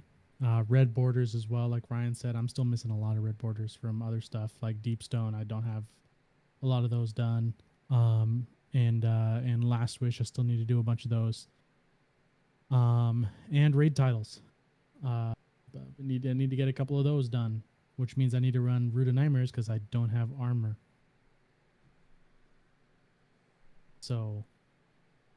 Red borders as well, like Ryan said. I'm still missing a lot of red borders from other stuff like Deep Stone. I don't have a lot of those done. And Last Wish, I still need to do a bunch of those. And raid titles. I need to get a couple of those done, which means I need to run Root of Nightmares because I don't have armor. So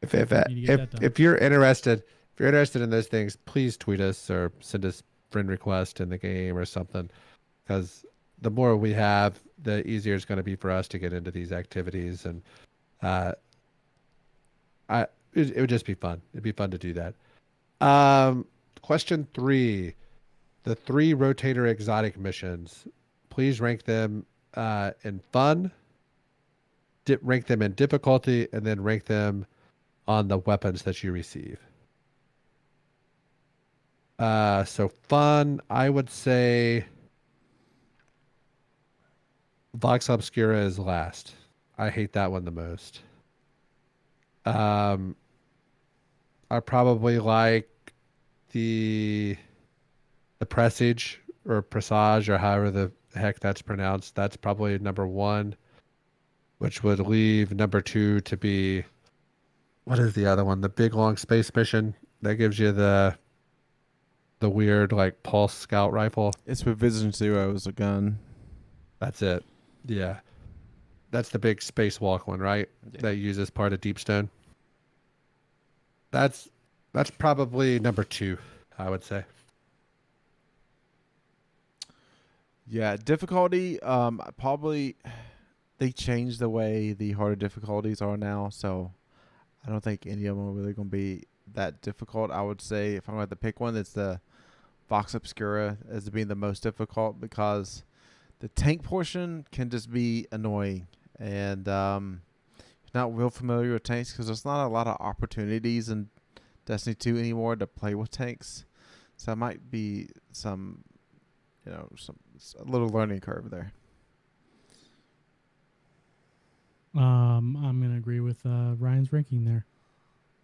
if you're interested in those things, please tweet us or send us friend request in the game or something, because the more we have, the easier it's going to be for us to get into these activities, and it would just be fun. It'd be fun to do that. Question 3, the 3 rotator exotic missions. Please rank them in fun, rank them in difficulty, and then rank them on the weapons that you receive. So fun, I would say Vox Obscura is last. I hate that one the most. I probably like the Presage or Presage or however the heck that's pronounced. That's probably number 1, which would leave number 2 to be, what is the other one? The big long space mission that gives you the weird like pulse scout rifle. It's with Vision Zero as a gun. That's it. Yeah. That's the big spacewalk one, right? Yeah. That uses part of Deep Stone. That's probably number 2, I would say. Yeah, difficulty. Probably they changed the way the harder difficulties are now, so I don't think any of them are really going to be that difficult. I would say if I'm going to pick one, it's the Vox Obscura as being the most difficult because the tank portion can just be annoying, and if you're not real familiar with tanks because there's not a lot of opportunities in Destiny 2 anymore to play with tanks, so it might be some a little learning curve there. I'm gonna agree with Ryan's ranking there.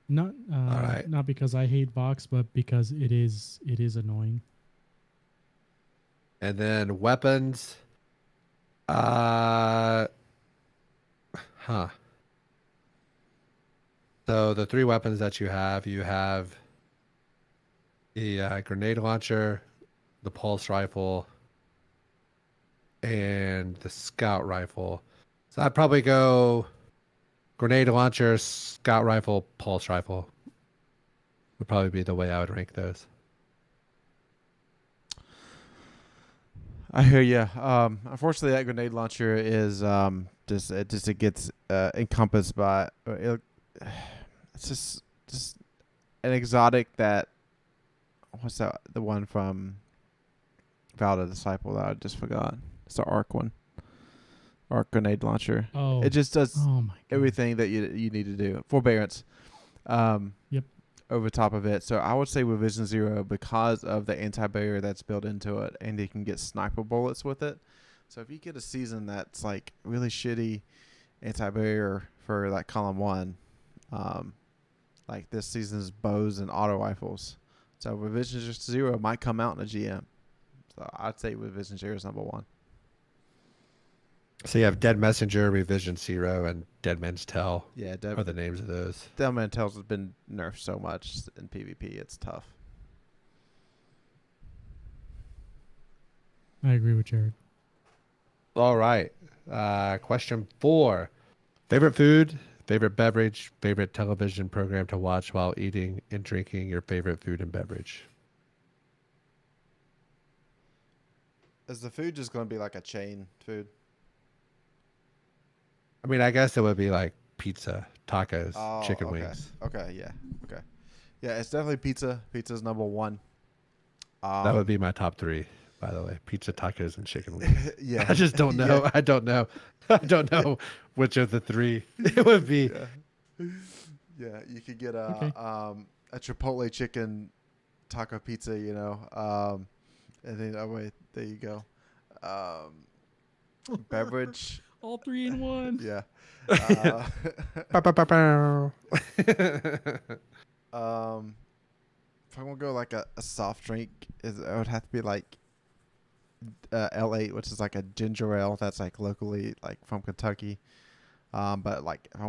Not All right. not because I hate Vox, but because it is annoying. And then weapons. Huh. So the 3 weapons that you have the grenade launcher, the pulse rifle, and the scout rifle. So I'd probably go grenade launcher, scout rifle, pulse rifle. Would probably be the way I would rank those. I hear you. Unfortunately, that grenade launcher is it gets encompassed by it's just an exotic that what's that the one from Vow the Disciple that I just forgot. It's the arc one. Arc grenade launcher. Oh, It just does oh my God. everything that you need to do. Forbearance. Yep. Over top of it. So I would say with Vision Zero because of the anti-barrier that's built into it and you can get sniper bullets with it. So if you get a season that's like really shitty anti-barrier for like column 1, like this season's bows and auto rifles. So with Vision Zero might come out in a GM. So I'd say with Vision Zero is number 1. So you have Dead Messenger, Revision Zero, and Dead Man's Tell. Yeah, Are the names of those? Dead Man's Tell has been nerfed so much in PvP. It's tough. I agree with Jared. All right. Question 4. Favorite food, favorite beverage, favorite television program to watch while eating and drinking your favorite food and beverage. Is the food just going to be like a chain food? I mean, I guess it would be like pizza, tacos, Oh, chicken okay. wings. Okay, yeah. Okay. Yeah, it's definitely pizza. Pizza's number 1. That would be my top 3, by the way. Pizza, tacos, and chicken wings. yeah. I just don't know. Yeah. I don't know. I don't know which of the 3 it would be. Yeah, you could get a Okay. a Chipotle chicken taco pizza, and then oh wait, there you go. Beverage, All 3 in 1. yeah. Bow, bow, bow, bow. If I'm gonna go like a soft drink, it would have to be like L8, which is like a ginger ale that's like locally like from Kentucky. But like if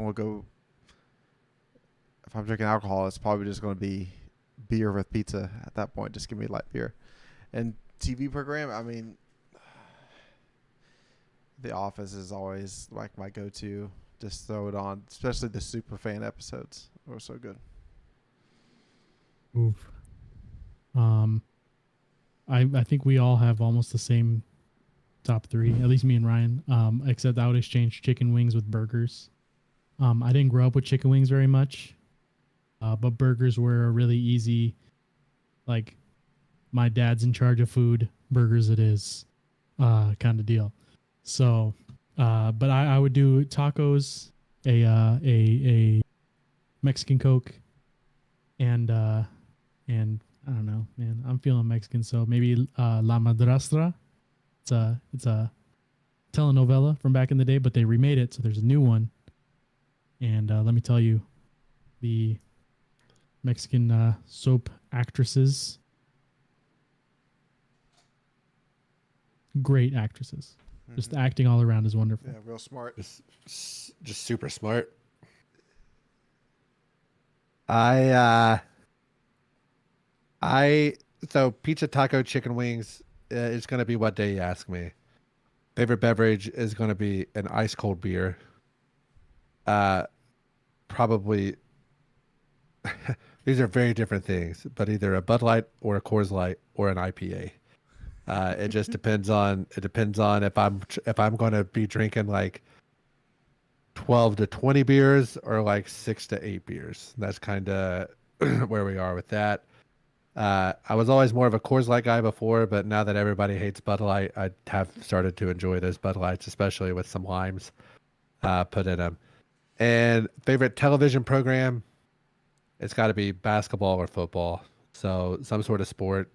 I'm drinking alcohol, it's probably just gonna be beer with pizza at that point. Just give me light beer. And TV program, I mean, The Office is always like my go-to. Just throw it on, especially the super fan episodes. They're so good. Oof. I think we all have almost the same top 3, at least me and Ryan. Except I would exchange chicken wings with burgers. I didn't grow up with chicken wings very much, but burgers were a really easy, like, my dad's in charge of food, burgers it is, kind of deal. So, but I would do tacos, a Mexican Coke, and I don't know, man. I'm feeling Mexican, so maybe La Madrastra. It's a telenovela from back in the day, but they remade it, so there's a new one. And let me tell you, the Mexican soap actresses, great actresses. Just the acting all around is wonderful. Yeah, real smart. Just super smart. So pizza, taco, chicken wings is going to be what day you ask me. Favorite beverage is going to be an ice cold beer. Probably these are very different things, but either a Bud Light or a Coors Light or an IPA. It just depends on if I'm going to be drinking like 12 to 20 beers or like 6 to 8 beers. That's kind of where we are with that. I was always more of a Coors Light guy before, but now that everybody hates Bud Light, I have started to enjoy those Bud Lights, especially with some limes put in them. And favorite television program, it's got to be basketball or football. So some sort of sport,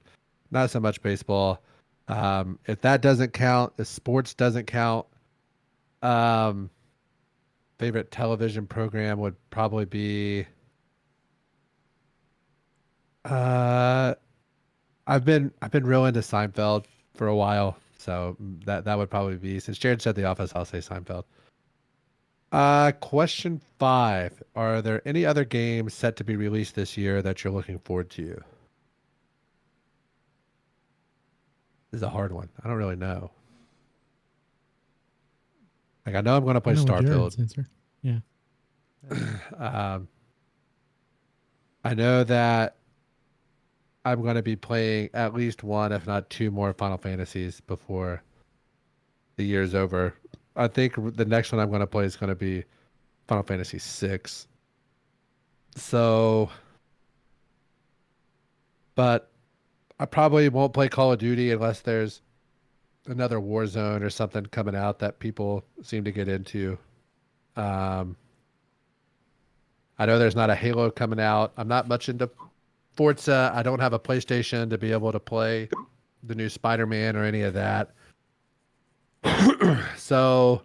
not so much baseball. If that doesn't count, if sports doesn't count, favorite television program would probably be I've been real into Seinfeld for a while, so that would probably be, since Jared said The Office, I'll say Seinfeld. Question 5. Are there any other games set to be released this year that you're looking forward to? This is a hard one. I don't really know. Like, I know I'm going to play I know what Starfield. Jared's answer. Yeah. I know that I'm going to be playing at least one, if not two more Final Fantasies before the year's over. I think the next one I'm going to play is going to be Final Fantasy 6. So, but I probably won't play Call of Duty unless there's another Warzone or something coming out that people seem to get into. I know there's not a Halo coming out. I'm not much into Forza. I don't have a PlayStation to be able to play the new Spider-Man or any of that. So,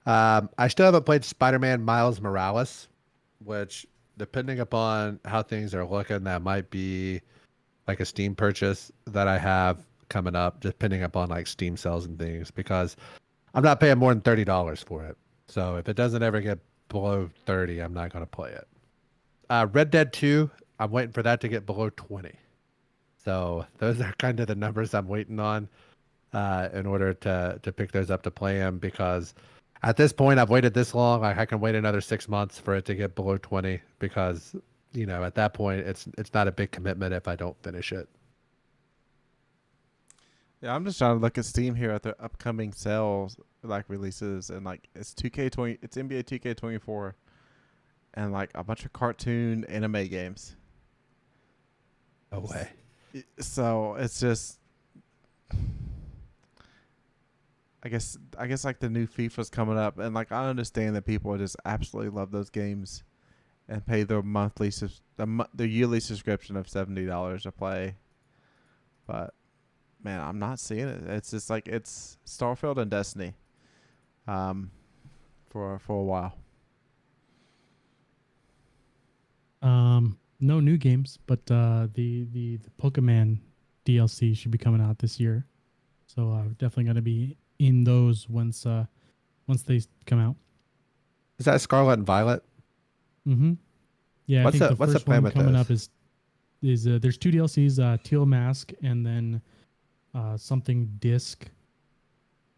I still haven't played Spider-Man Miles Morales, which, depending upon how things are looking, that might be like a Steam purchase that I have coming up, depending upon like Steam sales and things, because I'm not paying more than $30 for it. So if it doesn't ever get below 30, I'm not going to play it. Red Dead 2, I'm waiting for that to get below 20. So those are kind of the numbers I'm waiting on in order to pick those up to play them, because at this point I've waited this long. I can wait another 6 months for it to get below 20, because at that point it's not a big commitment if I don't finish it. Yeah, I'm just trying to look at Steam here at their upcoming sales, like releases, and like it's it's NBA 2K24, and like a bunch of cartoon anime games. No way. So it's just, I guess like the new FIFA's coming up, and like I understand that people just absolutely love those games, and pay their their yearly subscription of $70 to play, but man, I'm not seeing it. It's just like it's Starfield and Destiny, for a while. No new games, but the Pokemon DLC should be coming out this year, so definitely going to be in those once they come out. Is that Scarlet and Violet? Mm-hmm. Yeah, What's I think the the first plan one with coming those? up is there's 2 DLCs, Teal Mask and then something disc.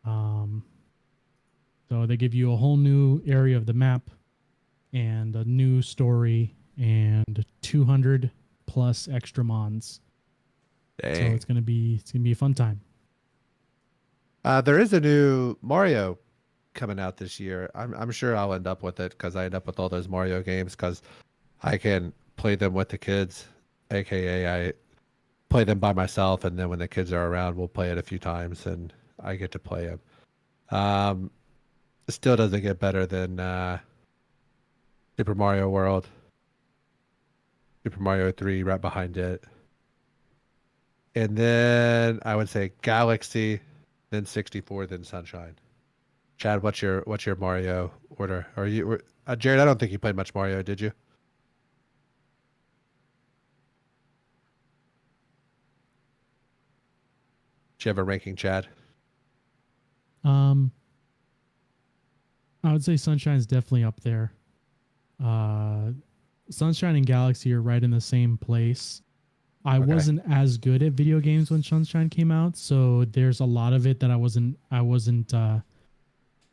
So they give you a whole new area of the map and a new story and 200 plus extra mons. Dang. So it's gonna be a fun time. There is a new Mario coming out this year. I'm sure I'll end up with it, because I end up with all those Mario games because I can play them with the kids, aka I play them by myself, and then when the kids are around, we'll play it a few times, and I get to play them. It still doesn't get better than Super Mario World, Super Mario 3 right behind it, and then I would say Galaxy, then 64, then Sunshine. Chad, what's your Mario order? Are you Jared? I don't think you played much Mario, did you? Do you have a ranking, Chad? I would say Sunshine's definitely up there. Sunshine and Galaxy are right in the same place. I Okay. wasn't as good at video games when Sunshine came out, so there's a lot of it that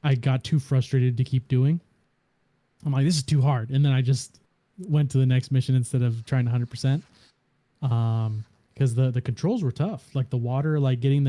I got too frustrated to keep doing. I'm like, this is too hard, and then I just went to the next mission instead of trying to 100%. Because the controls were tough, like the water, like getting